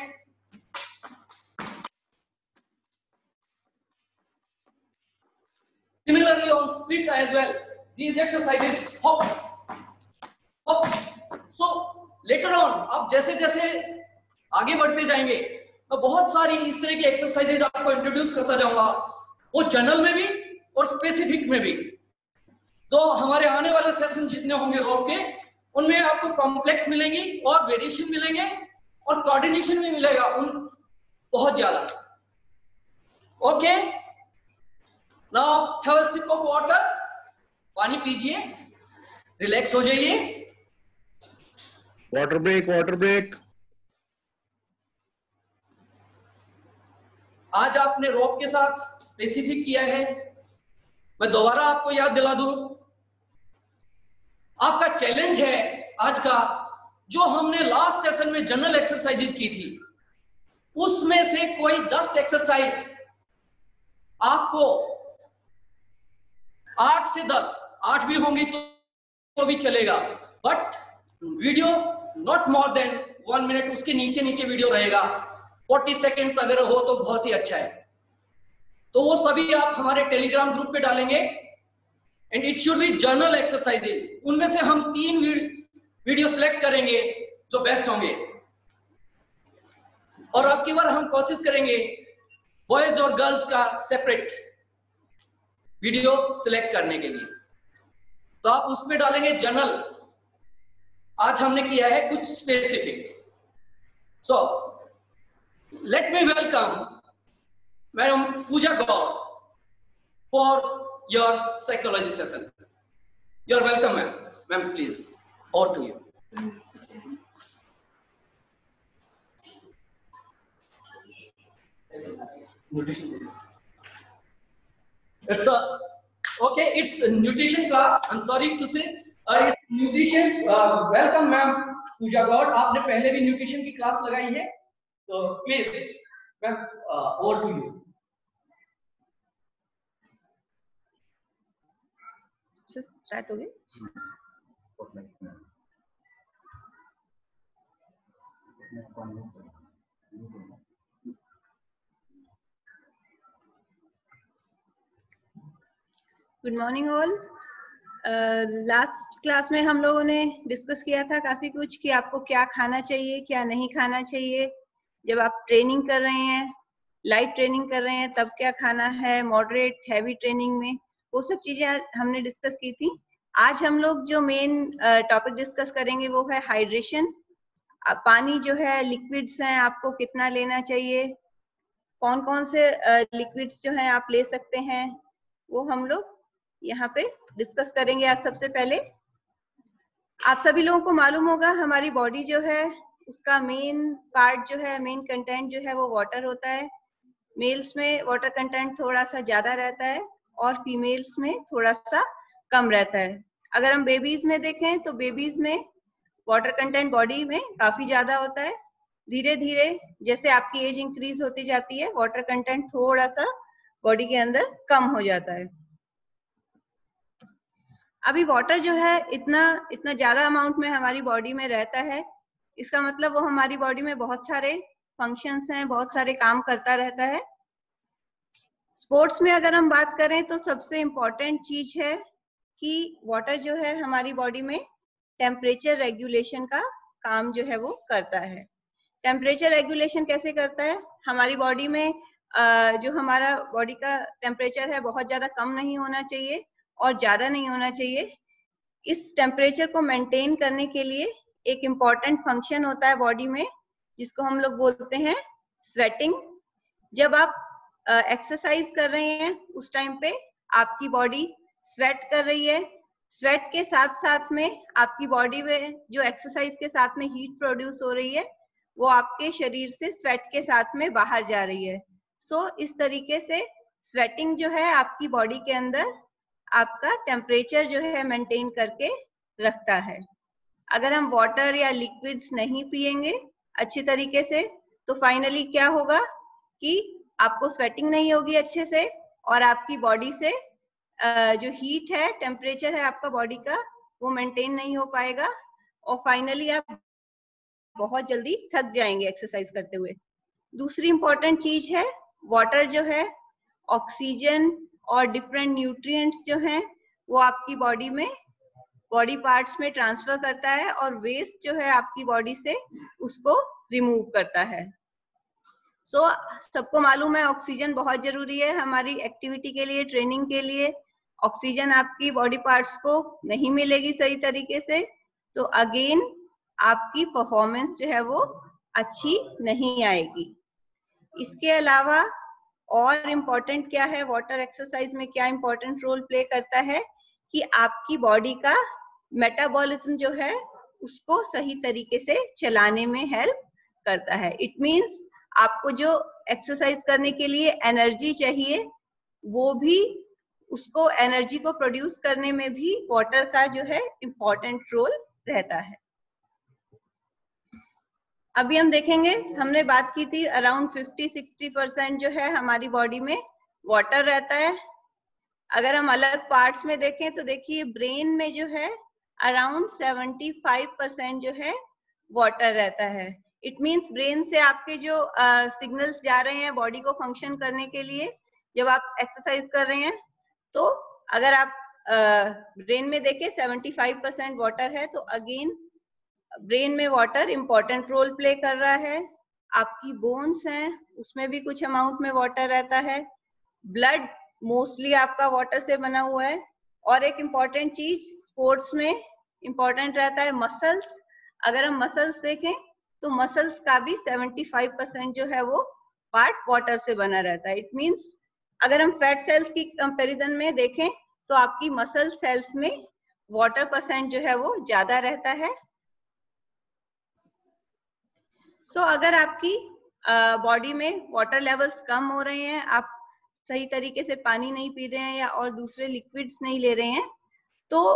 [SPEAKER 5] Similarly on split as well, these exercises hop. So later on, आप जैसे आगे बढ़ते जाएंगे। मैं बहुत सारी इस तरह की एक्सरसाइजेज आपको इंट्रोड्यूस करता जाऊंगा, वो जनरल में भी और स्पेसिफिक में भी। तो हमारे आने वाले सेशन जितने होंगे रोप के, उनमें आपको कॉम्प्लेक्स मिलेंगी और वेरिएशन मिलेंगे और कोऑर्डिनेशन भी मिलेगा उन बहुत ज्यादा। Okay, now have a sip of water, पानी पीजिए, रिलैक्स हो जाइए।
[SPEAKER 8] Water break, water break.
[SPEAKER 5] आज आपने रोप के साथ स्पेसिफिक किया है। मैं दोबारा आपको याद दिला दूं, आपका चैलेंज है आज का, जो हमने लास्ट सेशन में जनरल एक्सरसाइजेज की थी, उसमें से कोई 10 एक्सरसाइज आपको 8 से 10, 8 भी होंगी तो भी चलेगा, but video not more than 1 minute, उसके नीचे नीचे वीडियो रहेगा। 40 सेकेंड्स अगर हो तो बहुत ही अच्छा है। तो वो सभी आप हमारे टेलीग्राम ग्रुप पे डालेंगे and it should be journal exercises. उनमें से हम 3 वीडियो सिलेक्ट करेंगे जो बेस्ट होंगे, और अब की बार हम कोशिश करेंगे बॉयज और गर्ल्स का सेपरेट वीडियो सिलेक्ट करने के लिए। तो आप उसमें डालेंगे जनरल, आज हमने किया है कुछ specific. So let me welcome madam Pooja Gaur फॉर your psychology session. You are welcome, ma'am. Ma'am, please, over to you. It's a okay. It's a nutrition class. I'm sorry to say, it's nutrition. Welcome, ma'am. Pooja God, आपने पहले भी nutrition की class लगाई है, तो please, ma'am, over to you.
[SPEAKER 10] Start हो गई। Good morning all. Last class में हम लोगों ने डिस्कस किया था काफी कुछ कि आपको क्या खाना चाहिए, क्या नहीं खाना चाहिए। जब आप ट्रेनिंग कर रहे हैं, लाइट ट्रेनिंग कर रहे हैं, तब क्या खाना है, मॉडरेट, हैवी ट्रेनिंग में, वो सब चीजें हमने डिस्कस की थी। आज हम लोग जो मेन टॉपिक डिस्कस करेंगे वो है हाइड्रेशन। पानी जो है, लिक्विड्स हैं, आपको कितना लेना चाहिए, कौन कौन से लिक्विड्स जो हैं आप ले सकते हैं, वो हम लोग यहाँ पे डिस्कस करेंगे। आज सबसे पहले आप सभी लोगों को मालूम होगा हमारी बॉडी जो है उसका मेन पार्ट जो है, मेन कंटेंट जो है वो वाटर होता है। मेल्स में वाटर कंटेंट थोड़ा सा ज्यादा रहता है और फीमेल्स में थोड़ा सा कम रहता है। अगर हम बेबीज में देखें तो बेबीज में वाटर कंटेंट बॉडी में काफी ज्यादा होता है। धीरे धीरे जैसे आपकी एज इंक्रीज होती जाती है, वाटर कंटेंट थोड़ा सा बॉडी के अंदर कम हो जाता है। अभी वाटर जो है इतना ज्यादा अमाउंट में हमारी बॉडी में रहता है, इसका मतलब वो हमारी बॉडी में बहुत सारे फंक्शंस हैं, बहुत सारे काम करता रहता है। स्पोर्ट्स में अगर हम बात करें तो सबसे इम्पोर्टेंट चीज है कि वाटर जो है हमारी बॉडी में टेम्परेचर रेगुलेशन का काम जो है वो करता है। टेम्परेचर रेगुलेशन कैसे करता है? हमारी बॉडी में जो हमारा बॉडी का टेम्परेचर है बहुत ज्यादा कम नहीं होना चाहिए और ज्यादा नहीं होना चाहिए। इस टेम्परेचर को मेंटेन करने के लिए एक इम्पॉर्टेंट फंक्शन होता है बॉडी में, जिसको हम लोग बोलते हैं स्वेटिंग। जब आप एक्सरसाइज कर रहे हैं उस टाइम पे आपकी बॉडी स्वेट कर रही है। स्वेट के साथ साथ में आपकी बॉडी में जो एक्सरसाइज के साथ में हीट प्रोड्यूस हो रही है वो आपके शरीर से स्वेट के साथ में बाहर जा रही है। सो इस तरीके से स्वेटिंग जो है आपकी बॉडी के अंदर आपका टेम्परेचर जो है मेंटेन करके रखता है। अगर हम वाटर या लिक्विड्स नहीं पिएंगे अच्छी तरीके से तो फाइनली क्या होगा कि आपको स्वेटिंग नहीं होगी अच्छे से और आपकी बॉडी से जो हीट है, टेम्परेचर है आपका बॉडी का, वो मेंटेन नहीं हो पाएगा और फाइनली आप बहुत जल्दी थक जाएंगे एक्सरसाइज करते हुए। दूसरी इंपॉर्टेंट चीज है वाटर जो है ऑक्सीजन और डिफरेंट न्यूट्रिएंट्स जो हैं वो आपकी बॉडी में, बॉडी पार्ट्स में ट्रांसफर करता है और वेस्ट जो है आपकी बॉडी से उसको रिमूव करता है। सो सबको मालूम है ऑक्सीजन बहुत जरूरी है हमारी एक्टिविटी के लिए, ट्रेनिंग के लिए। ऑक्सीजन आपकी बॉडी पार्ट्स को नहीं मिलेगी सही तरीके से तो अगेन आपकी परफॉर्मेंस जो है वो अच्छी नहीं आएगी। इसके अलावा और इम्पोर्टेंट क्या है, वाटर एक्सरसाइज में क्या इम्पोर्टेंट रोल प्ले करता है कि आपकी बॉडी का मेटाबॉलिज्म जो है उसको सही तरीके से चलाने में हेल्प करता है। इट मीन्स आपको जो एक्सरसाइज करने के लिए एनर्जी चाहिए वो भी, उसको एनर्जी को प्रोड्यूस करने में भी वाटर का जो है इम्पोर्टेंट रोल रहता है। अभी हम देखेंगे, हमने बात की थी अराउंड 50-60% जो है हमारी बॉडी में वाटर रहता है। अगर हम अलग पार्ट्स में देखें तो देखिए ब्रेन में जो है अराउंड 75% जो है वाटर रहता है। इट मीन्स ब्रेन से आपके जो सिग्नल्स जा रहे हैं बॉडी को फंक्शन करने के लिए, जब आप एक्सरसाइज कर रहे हैं तो अगर आप ब्रेन में देखें 75% वाटर है तो अगेन ब्रेन में वाटर इंपॉर्टेंट रोल प्ले कर रहा है। आपकी बोन्स हैं उसमें भी कुछ अमाउंट में वाटर रहता है। ब्लड मोस्टली आपका वाटर से बना हुआ है। और एक इम्पॉर्टेंट चीज स्पोर्ट्स में इम्पॉर्टेंट रहता है मसल्स। अगर हम मसल्स देखें तो मसल्स का भी 75% जो है वो पार्ट वाटर से बना रहता है। इट मीन्स अगर हम फैट सेल्स की कंपैरिजन में देखें तो आपकी मसल सेल्स में वाटर परसेंट जो है वो ज्यादा रहता है। सो अगर आपकी बॉडी में वाटर लेवल्स कम हो रहे हैं, आप सही तरीके से पानी नहीं पी रहे हैं या और दूसरे लिक्विड्स नहीं ले रहे हैं, तो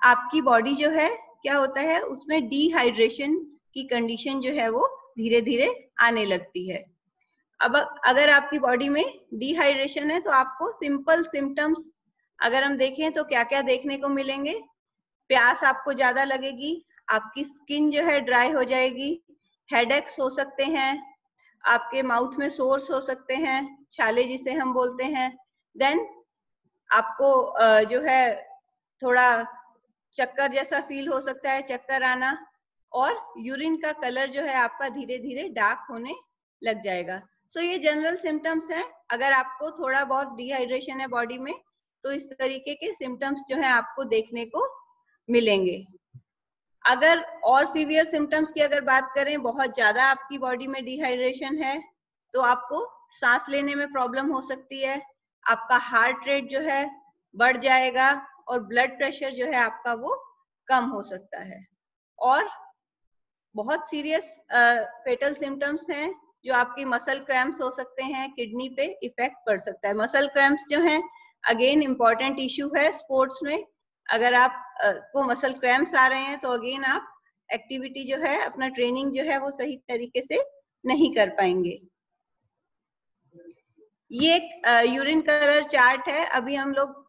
[SPEAKER 10] आपकी बॉडी जो है क्या होता है उसमें डिहाइड्रेशन की कंडीशन जो है वो धीरे धीरे आने लगती है। अब अगर आपकी बॉडी में डिहाइड्रेशन है तो आपको सिंपल सिम्टम्स अगर हम देखें तो क्या क्या देखने को मिलेंगे। प्यास आपको ज्यादा लगेगी, आपकी स्किन जो है ड्राई हो जाएगी, हेडेक्स हो सकते हैं, आपके माउथ में सोर्स हो सकते हैं, छाले जिसे हम बोलते हैं। देन आपको जो है थोड़ा चक्कर जैसा फील हो सकता है, चक्कर आना, और यूरिन का कलर जो है आपका धीरे धीरे डार्क होने लग जाएगा। सो ये जनरल सिम्टम्स हैं। अगर आपको थोड़ा बहुत डिहाइड्रेशन है बॉडी में तो इस तरीके के सिम्टम्स जो है आपको देखने को मिलेंगे। अगर और सीवियर सिम्टम्स की अगर बात करें, बहुत ज्यादा आपकी बॉडी में डिहाइड्रेशन है तो आपको सांस लेने में प्रॉब्लम हो सकती है, आपका हार्ट रेट जो है बढ़ जाएगा और ब्लड प्रेशर जो है आपका वो कम हो सकता है। और बहुत सीरियस फेटल सिम्टम्स हैं जो आपकी मसल क्रैम्प्स हो सकते हैं, किडनी पे इफेक्ट पड़ सकता है। मसल क्रैम्प्स जो हैं अगेन इम्पॉर्टेंट इश्यू है स्पोर्ट्स में। अगर आप को मसल क्रैम्प्स आ रहे हैं तो अगेन आप एक्टिविटी जो है, अपना ट्रेनिंग जो है वो सही तरीके से नहीं कर पाएंगे। ये एक यूरिन कलर चार्ट है। अभी हम लोग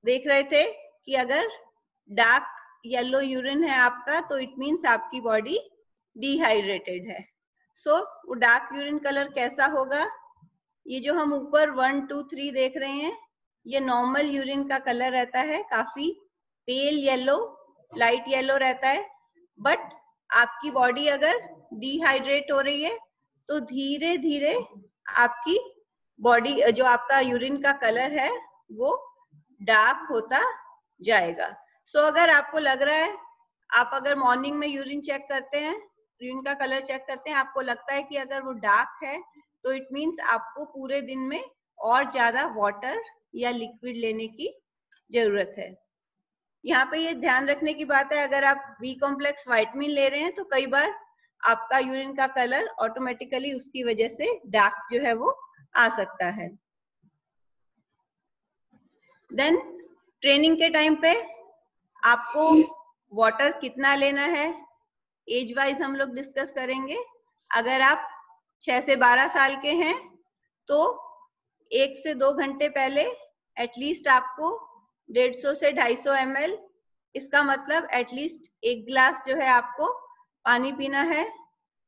[SPEAKER 10] देख रहे थे कि अगर डार्क येलो यूरिन है आपका तो इट मीन्स आपकी बॉडी डिहाइड्रेटेड है। सो वो डार्क यूरिन कलर कैसा होगा, ये जो हम ऊपर 1, 2, 3 देख रहे हैं ये नॉर्मल यूरिन का कलर रहता है, काफी पेल येलो, लाइट येलो रहता है। बट आपकी बॉडी अगर डिहाइड्रेट हो रही है तो धीरे धीरे आपकी बॉडी जो आपका यूरिन का कलर है वो डार्क होता जाएगा। सो अगर आपको लग रहा है, आप अगर मॉर्निंग में यूरिन चेक करते हैं, यूरिन का कलर चेक करते हैं, आपको लगता है कि अगर वो डार्क है तो इट मीन्स आपको पूरे दिन में और ज्यादा वाटर या लिक्विड लेने की जरूरत है। यहाँ पे ये ध्यान रखने की बात है, अगर आप बी कॉम्प्लेक्स विटामिन ले रहे हैं तो कई बार आपका यूरिन का कलर ऑटोमेटिकली उसकी वजह से डार्क जो है वो आ सकता है। देन ट्रेनिंग के टाइम पे आपको वाटर कितना लेना है, एज वाइज हम लोग डिस्कस करेंगे। अगर आप 6 से 12 साल के हैं तो 1 से 2 घंटे पहले एटलीस्ट आपको 150 से 250 ml, इसका मतलब एटलीस्ट 1 गिलास जो है आपको पानी पीना है।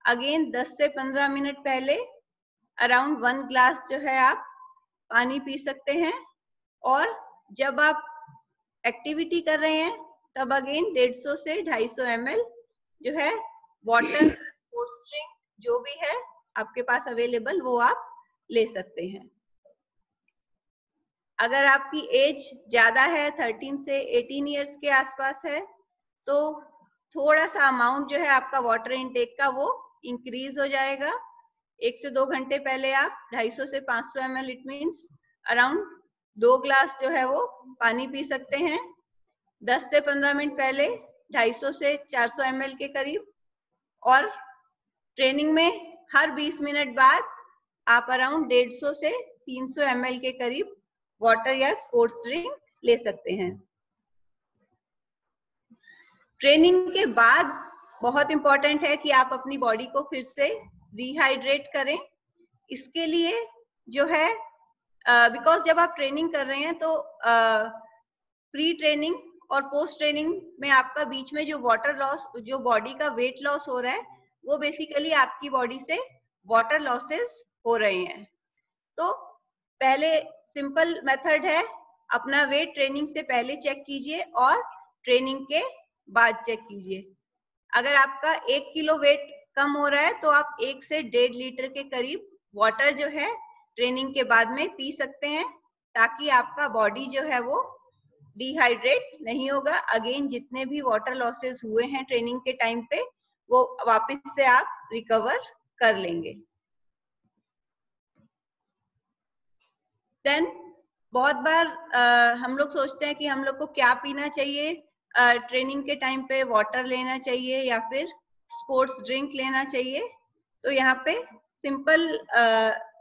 [SPEAKER 10] अगेन 10 से 15 मिनट पहले अराउंड 1 गिलास जो है आप पानी पी सकते हैं। और जब आप एक्टिविटी कर रहे हैं तब अगेन 150 से 250 ml जो है वाटर, स्पोर्ट्स ड्रिंक जो भी है आपके पास अवेलेबल वो आप ले सकते हैं। अगर आपकी एज ज्यादा है, 13 से 18 इयर्स के आसपास है, तो थोड़ा सा अमाउंट जो है आपका वाटर इनटेक का वो इंक्रीज हो जाएगा। 1 से 2 घंटे पहले आप 250 से 500 ml, it means around 2 glass जो है वो पानी पी सकते हैं। 10 से 15 मिनट पहले 250 से 400 ml के करीब, और ट्रेनिंग में हर 20 मिनट बाद आप अराउंड 150 से 300 ml के करीब वाटर या स्पोर्ट्स ड्रिंक ले सकते हैं। ट्रेनिंग के बाद बहुत इंपॉर्टेंट है कि आप अपनी बॉडी को फिर से रिहाइड्रेट करें। इसके लिए जो है बिकॉज जब आप ट्रेनिंग कर रहे हैं तो प्री ट्रेनिंग और पोस्ट ट्रेनिंग में आपका बीच में जो वाटर लॉस, जो बॉडी का वेट लॉस हो रहा है, वो बेसिकली आपकी बॉडी से वाटर लॉसेस हो रहे हैं। तो पहले सिंपल मेथड है, अपना वेट ट्रेनिंग से पहले चेक कीजिए और ट्रेनिंग के बाद चेक कीजिए। अगर आपका 1 किलो वेट कम हो रहा है तो आप 1 से 1.5 लीटर के करीब वाटर जो है ट्रेनिंग के बाद में पी सकते हैं, ताकि आपका बॉडी जो है वो डिहाइड्रेट नहीं होगा। अगेन जितने भी वाटर लॉसेस हुए हैं ट्रेनिंग के टाइम पे, वो वापस से आप रिकवर कर लेंगे। देन बहुत बार हम लोग सोचते हैं कि हम लोग को क्या पीना चाहिए, ट्रेनिंग के टाइम पे वाटर लेना चाहिए या फिर स्पोर्ट्स ड्रिंक लेना चाहिए। तो यहाँ पे सिंपल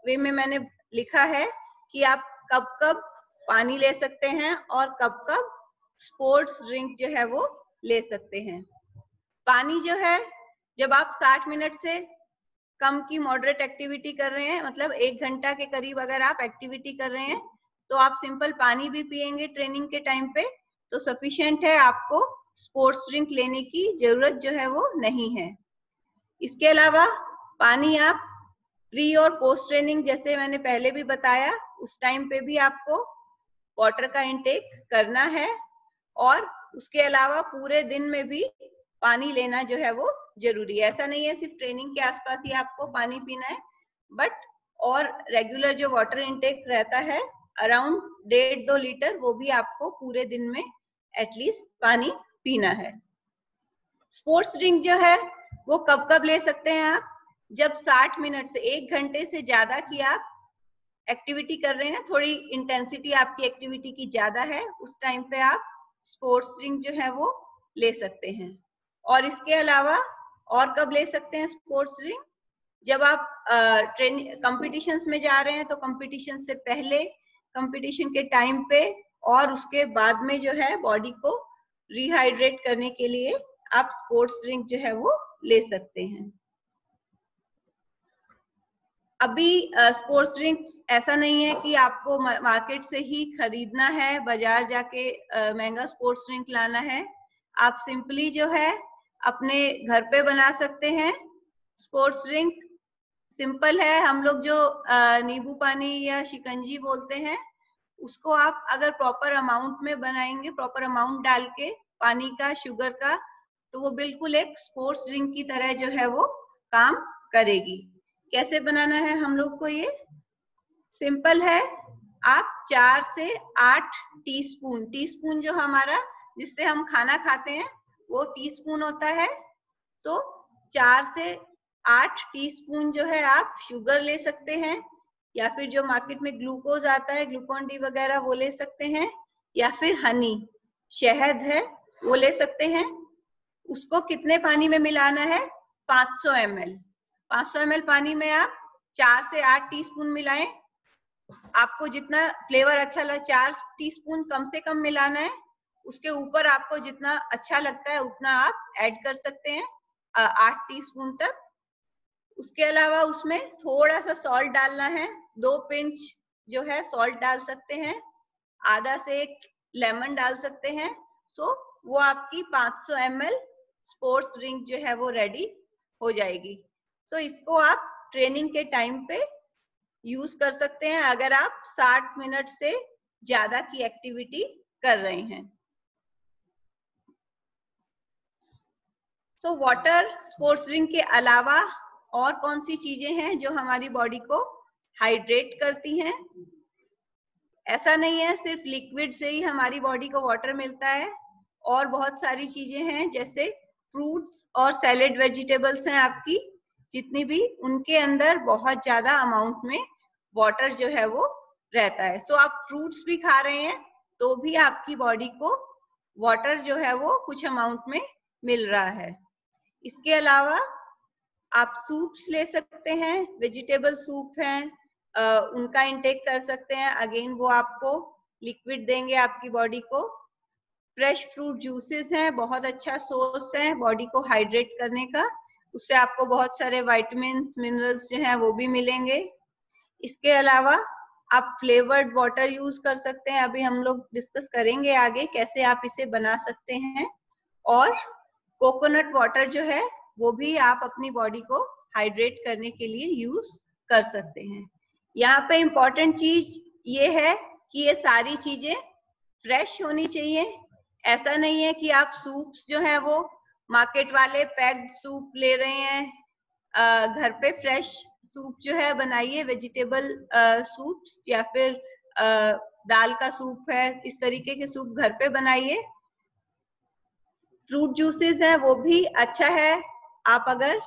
[SPEAKER 10] वे में मैंने लिखा है कि आप कब कब पानी ले सकते हैं और कब कब स्पोर्ट्स ड्रिंक जो है वो ले सकते हैं। पानी जो है, जब आप 60 मिनट से कम की मॉडरेट एक्टिविटी कर रहे हैं, मतलब 1 घंटा के करीब अगर आप एक्टिविटी कर रहे हैं, तो आप सिंपल पानी भी पिएंगे ट्रेनिंग के टाइम पे तो सफिशिएंट है, आपको स्पोर्ट्स ड्रिंक लेने की जरूरत जो है वो नहीं है। इसके अलावा पानी आप प्री और पोस्ट ट्रेनिंग, जैसे मैंने पहले भी बताया, उस टाइम पे भी आपको वाटर का इंटेक करना है, और उसके अलावा पूरे दिन में भी पानी लेना जो है वो जरूरी है। ऐसा नहीं है सिर्फ ट्रेनिंग के आसपास ही आपको पानी पीना है, बट और रेगुलर जो वाटर इंटेक रहता है अराउंड 1.5-2 लीटर, वो भी आपको पूरे दिन में एटलीस्ट पानी पीना है। स्पोर्ट्स ड्रिंक जो है वो कब कब ले सकते हैं आप, जब 60 मिनट से 1 घंटे से ज्यादा की आप एक्टिविटी कर रहे हैं, थोड़ी इंटेंसिटी आपकी एक्टिविटी की ज्यादा है, उस टाइम पे आप स्पोर्ट्स ड्रिंक जो है वो ले सकते हैं। और इसके अलावा और कब ले सकते हैं स्पोर्ट्स ड्रिंक, जब आप कंपटीशंस में जा रहे हैं, तो कंपटीशन से पहले, कंपटीशन के टाइम पे और उसके बाद में जो है बॉडी को रिहाइड्रेट करने के लिए आप स्पोर्ट्स ड्रिंक जो है वो ले सकते हैं। अभी स्पोर्ट्स ड्रिंक ऐसा नहीं है कि आपको मार्केट से ही खरीदना है, बाजार जाके महंगा स्पोर्ट्स ड्रिंक लाना है। आप सिंपली जो है अपने घर पे बना सकते हैं स्पोर्ट्स ड्रिंक। सिंपल है, हम लोग जो नींबू पानी या शिकंजी बोलते हैं, उसको आप अगर प्रॉपर अमाउंट में बनाएंगे, प्रॉपर अमाउंट डाल के पानी का, शुगर का, तो वो बिल्कुल एक स्पोर्ट्स ड्रिंक की तरह जो है वो काम करेगी। कैसे बनाना है हम लोग को, ये सिंपल है। आप 4 से 8 टीस्पून, टीस्पून जो हमारा जिससे हम खाना खाते हैं वो टीस्पून होता है, तो 4 से 8 टीस्पून जो है आप शुगर ले सकते हैं, या फिर जो मार्केट में ग्लूकोज आता है, ग्लूकोन डी वगैरह, वो ले सकते हैं, या फिर हनी, शहद है, वो ले सकते हैं। उसको कितने पानी में मिलाना है, 500 ml। 500 ml पानी में आप 4 से 8 टीस्पून मिलाएं। आपको जितना फ्लेवर अच्छा लगे, 4 टीस्पून कम से कम मिलाना है, उसके ऊपर आपको जितना अच्छा लगता है उतना आप ऐड कर सकते हैं, 8 टीस्पून तक। उसके अलावा उसमें थोड़ा सा सॉल्ट डालना है, 2 पिंच जो है सॉल्ट डाल सकते हैं, आधा से 1 लेमन डाल सकते हैं। सो वो आपकी 500 ml स्पोर्ट्स ड्रिंक जो है वो रेडी हो जाएगी। सो इसको आप ट्रेनिंग के टाइम पे यूज कर सकते हैं अगर आप 60 मिनट से ज्यादा की एक्टिविटी कर रहे हैं। सो वाटर स्पोर्ट्स ड्रिंक के अलावा और कौन सी चीजें हैं जो हमारी बॉडी को हाइड्रेट करती हैं। ऐसा नहीं है सिर्फ लिक्विड से ही हमारी बॉडी को वाटर मिलता है, और बहुत सारी चीजें हैं जैसे फ्रूट्स और सैलेड वेजिटेबल्स हैं आपकी जितनी भी, उनके अंदर बहुत ज्यादा अमाउंट में वाटर जो है वो रहता है। सो आप फ्रूट्स भी खा रहे हैं तो भी आपकी बॉडी को वाटर जो है वो कुछ अमाउंट में मिल रहा है। इसके अलावा आप सूप्स ले सकते हैं, वेजिटेबल सूप हैं, उनका इंटेक कर सकते हैं। अगेन वो आपको लिक्विड देंगे आपकी बॉडी को। फ्रेश फ्रूट जूसेस हैं, बहुत अच्छा सोर्स है बॉडी को हाइड्रेट करने का, उससे आपको बहुत सारे विटामिन्स मिनरल्स जो हैं वो भी मिलेंगे। इसके अलावा आप फ्लेवर्ड वाटर यूज कर सकते हैं, अभी हम लोग डिस्कस करेंगे आगे कैसे आप इसे बना सकते हैं। और कोकोनट वाटर जो है वो भी आप अपनी बॉडी को हाइड्रेट करने के लिए यूज कर सकते हैं। यहाँ पे इम्पोर्टेंट चीज ये है कि ये सारी चीजें फ्रेश होनी चाहिए। ऐसा नहीं है कि आप सूप्स जो है वो मार्केट वाले पैक्ड सूप ले रहे हैं, घर पे फ्रेश सूप जो है बनाइए, वेजिटेबल सूप्स या फिर दाल का सूप है, इस तरीके के सूप घर पे बनाइए। फ्रूट जूसेस है वो भी अच्छा है, आप अगर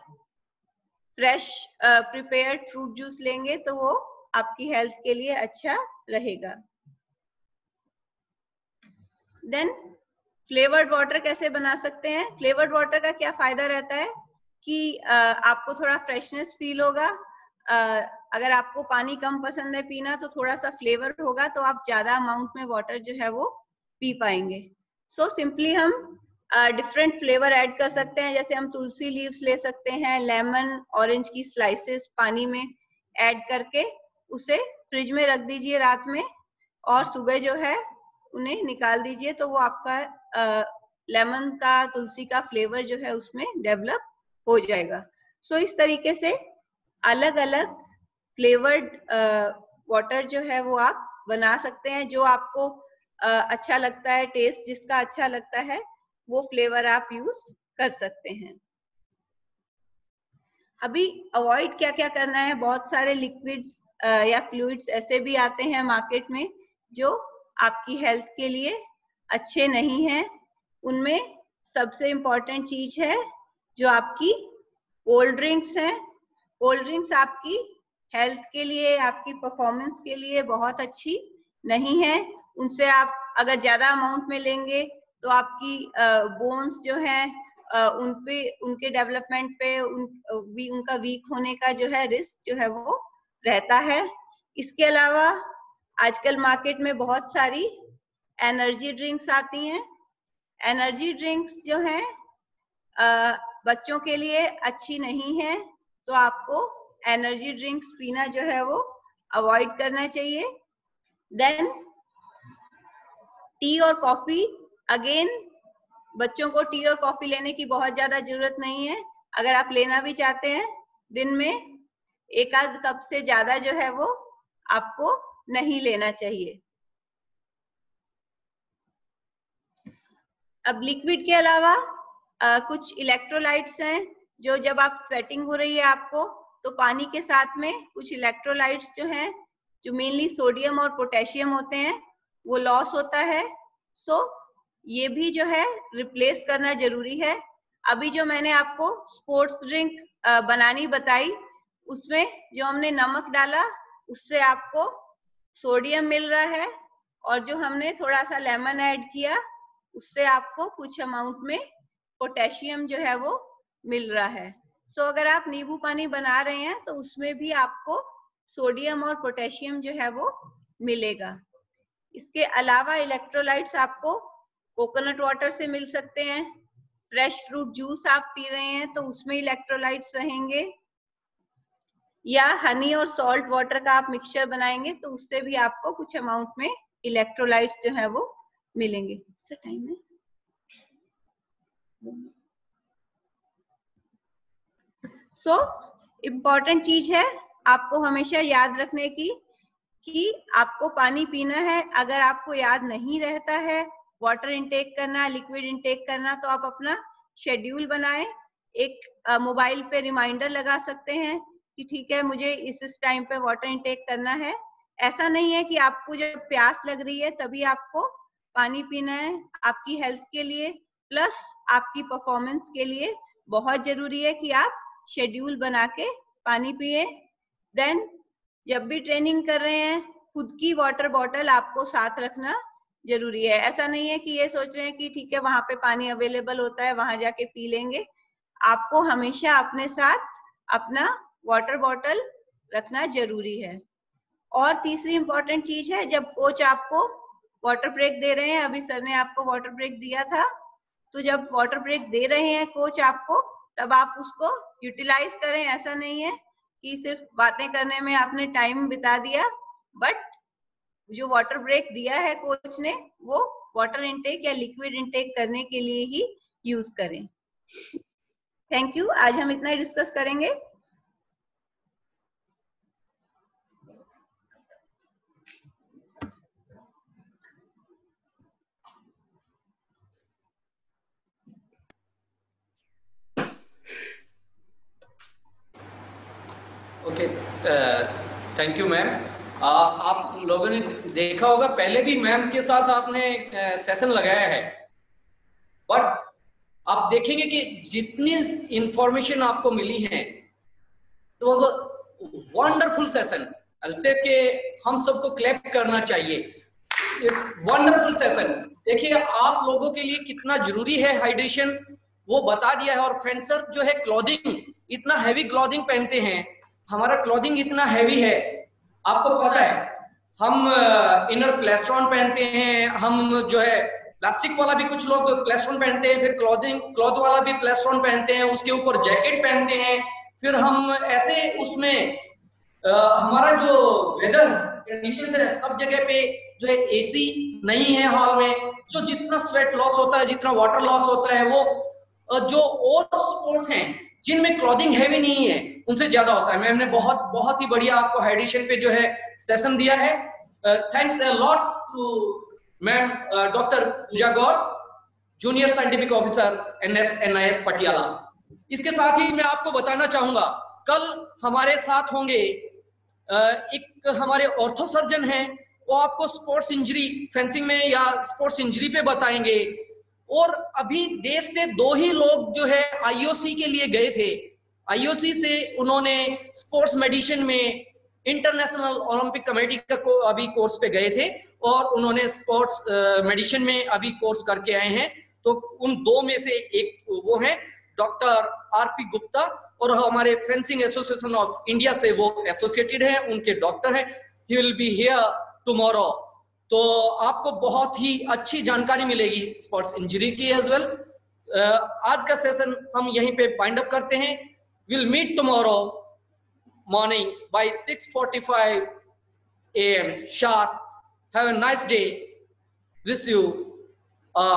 [SPEAKER 10] फ्रेश प्रिपेयर्ड फ्रूट जूस लेंगे तो वो आपकी हेल्थ के लिए अच्छा रहेगा। देन फ्लेवर्ड वाटर कैसे बना सकते हैं। फ्लेवर्ड वाटर का क्या फायदा रहता है कि आपको थोड़ा फ्रेशनेस फील होगा। अगर आपको पानी कम पसंद है पीना तो थोड़ा सा फ्लेवर होगा तो आप ज्यादा अमाउंट में वाटर जो है वो पी पाएंगे। सो सिंपली हम डिफरेंट फ्लेवर ऐड कर सकते हैं, जैसे हम तुलसी लीव्स ले सकते हैं, लेमन ऑरेंज की स्लाइसेस पानी में ऐड करके उसे फ्रिज में रख दीजिए रात में, और सुबह जो है उन्हें निकाल दीजिए तो वो आपका लेमन का तुलसी का फ्लेवर जो है उसमें डेवलप हो जाएगा। सो इस तरीके से अलग अलग फ्लेवर्ड वाटर जो है वो आप बना सकते हैं, जो आपको अच्छा लगता है, टेस्ट जिसका अच्छा लगता है वो फ्लेवर आप यूज कर सकते हैं। अभी अवॉइड क्या क्या करना है, बहुत सारे लिक्विड्स या फ्लूइड्स ऐसे भी आते हैं मार्केट में जो आपकी हेल्थ के लिए अच्छे नहीं हैं। उनमें सबसे इम्पोर्टेंट चीज है जो आपकी कोल्ड ड्रिंक्स हैं। कोल्ड ड्रिंक्स आपकी हेल्थ के लिए, आपकी परफॉर्मेंस के लिए बहुत अच्छी नहीं है। उनसे आप अगर ज्यादा अमाउंट में लेंगे तो आपकी बोन्स जो हैं उनके डेवलपमेंट पे उनका वीक होने का जो है रिस्क जो है वो रहता है। इसके अलावा आजकल मार्केट में बहुत सारी एनर्जी ड्रिंक्स आती हैं। एनर्जी ड्रिंक्स जो हैं बच्चों के लिए अच्छी नहीं है, तो आपको एनर्जी ड्रिंक्स पीना जो है वो अवॉइड करना चाहिए। देन टी और कॉफी, अगेन बच्चों को टी और कॉफी लेने की बहुत ज्यादा जरूरत नहीं है। अगर आप लेना भी चाहते हैं दिन में एक आध कप से ज्यादा जो है वो आपको नहीं लेना चाहिए। अब लिक्विड के अलावा कुछ इलेक्ट्रोलाइट्स हैं जो जब आप स्वेटिंग हो रही है आपको तो पानी के साथ में कुछ इलेक्ट्रोलाइट्स जो हैं जो मेनली सोडियम और पोटेशियम होते हैं वो लॉस होता है। सो ये भी जो है रिप्लेस करना जरूरी है। अभी जो मैंने आपको स्पोर्ट्स ड्रिंक बनानी बताई उसमें जो हमने नमक डाला उससे आपको सोडियम मिल रहा है, और जो हमने थोड़ा सा लेमन ऐड किया उससे आपको कुछ अमाउंट में पोटेशियम जो है वो मिल रहा है। सो अगर आप नींबू पानी बना रहे हैं तो उसमें भी आपको सोडियम और पोटेशियम जो है वो मिलेगा। इसके अलावा इलेक्ट्रोलाइट्स आपको कोकोनट वाटर से मिल सकते हैं। फ्रेश फ्रूट जूस आप पी रहे हैं तो उसमें इलेक्ट्रोलाइट्स रहेंगे, या हनी और सॉल्ट वाटर का आप मिक्सचर बनाएंगे तो उससे भी आपको कुछ अमाउंट में इलेक्ट्रोलाइट्स जो है वो मिलेंगे। टाइम है सो इम्पोर्टेंट चीज है आपको हमेशा याद रखने की कि आपको पानी पीना है। अगर आपको याद नहीं रहता है वाटर इनटेक करना, लिक्विड इनटेक करना, तो आप अपना शेड्यूल बनाएं। एक मोबाइल पे रिमाइंडर लगा सकते हैं कि ठीक है मुझे इस टाइम पे वाटर इनटेक करना है। ऐसा नहीं है कि आपको जब प्यास लग रही है तभी आपको पानी पीना है। आपकी हेल्थ के लिए प्लस आपकी परफॉर्मेंस के लिए बहुत जरूरी है कि आप शेड्यूल बना के पानी पिए। देन जब भी ट्रेनिंग कर रहे हैं खुद की वाटर बॉटल आपको साथ रखना जरूरी है। ऐसा नहीं है कि ये सोच रहे हैं कि ठीक है वहां पे पानी अवेलेबल होता है वहां जाके पी लेंगे। आपको हमेशा अपने साथ अपना वाटर बॉटल रखना जरूरी है। और तीसरी इंपॉर्टेंट चीज है, जब कोच आपको वाटर ब्रेक दे रहे हैं, अभी सर ने आपको वाटर ब्रेक दिया था, तो जब वाटर ब्रेक दे रहे हैं कोच आपको तब आप उसको यूटिलाइज करें। ऐसा नहीं है कि सिर्फ बातें करने में आपने टाइम बिता दिया, बट जो वाटर ब्रेक दिया है कोच ने वो वाटर इनटेक या लिक्विड इनटेक करने के लिए ही यूज करें। Thank you. आज हम इतना ही डिस्कस करेंगे।
[SPEAKER 5] Okay, thank you ma'am. आप लोगों ने देखा होगा पहले भी मैम के साथ आपने सेशन लगाया है, बट आप देखेंगे कि जितनी इंफॉर्मेशन आपको मिली है it was a wonderful session. अलसे के हम सबको क्लैप करना चाहिए। Wonderful session. देखिए आप लोगों के लिए कितना जरूरी है हाइड्रेशन, वो बता दिया है। और फेंसर जो है क्लॉथिंग, इतना हैवी क्लॉथिंग पहनते हैं, हमारा क्लॉथिंग इतना हैवी है, आपको पता है। हम इनर प्लेस्ट्रॉन पहनते हैं, हम जो है प्लास्टिक वाला भी कुछ लोग प्लेस्ट्रॉन पहनते हैं, फिर क्लॉथ वाला भी प्लेस्ट्रॉन पहनते हैं, उसके ऊपर जैकेट पहनते हैं, फिर हम ऐसे उसमें हमारा जो वेदर कंडीशन है सब जगह पे जो है एसी नहीं है हॉल में, जो जितना स्वेट लॉस होता है, जितना वाटर लॉस होता है, वो जो और स्पोर्ट्स हैं जिनमें क्लॉथिंग हैवी नहीं है उनसे ज्यादा होता है। मैम ने बहुत ही बढ़िया आपको हाइड्रेशन पे जो है सेशन दिया है। Thanks a lot to ma'am doctor Pooja Gaur, junior scientific officer NIS Patiala. इसके साथ ही मैं आपको बताना चाहूंगा कल हमारे साथ होंगे एक हमारे ऑर्थो सर्जन हैं, वो आपको स्पोर्ट्स इंजरी फेंसिंग में या स्पोर्ट्स इंजरी पे बताएंगे। और अभी देश से 2 ही लोग जो है IOC के लिए गए थे। IOC से उन्होंने स्पोर्ट्स मेडिसिन में इंटरनेशनल ओलंपिक कमेटी का अभी कोर्स पे गए थे और उन्होंने स्पोर्ट्स मेडिसिन में अभी कोर्स करके आए हैं। तो उन 2 में से एक वो हैं डॉक्टर RP गुप्ता, और हमारे फेंसिंग एसोसिएशन ऑफ इंडिया से वो एसोसिएटेड हैं, उनके डॉक्टर हैं। He will be here tomorrow. तो आपको बहुत ही अच्छी जानकारी मिलेगी स्पोर्ट्स इंजरी की एज वेल। आज का सेशन हम यहीं पे बाइंड अप करते हैं। Will meet tomorrow morning by 6:45 AM sharp. Have a nice day. Wish you a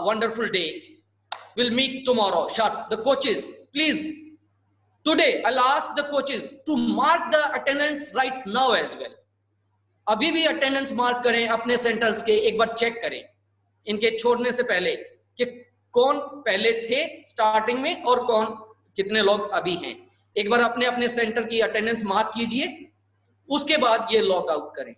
[SPEAKER 5] wonderful day. We'll meet tomorrow sharp. The coaches, please, today I'll ask the coaches to mark the attendance right now as well. अभी भी attendance mark करें अपने centres के, एक बार check करें इनके छोड़ने से पहले कि कौन पहले थे स्टार्टिंग में और कौन कितने लोग अभी हैं। एक बार अपने अपने सेंटर की अटेंडेंस मार्क कीजिए, उसके बाद ये लॉग आउट करें।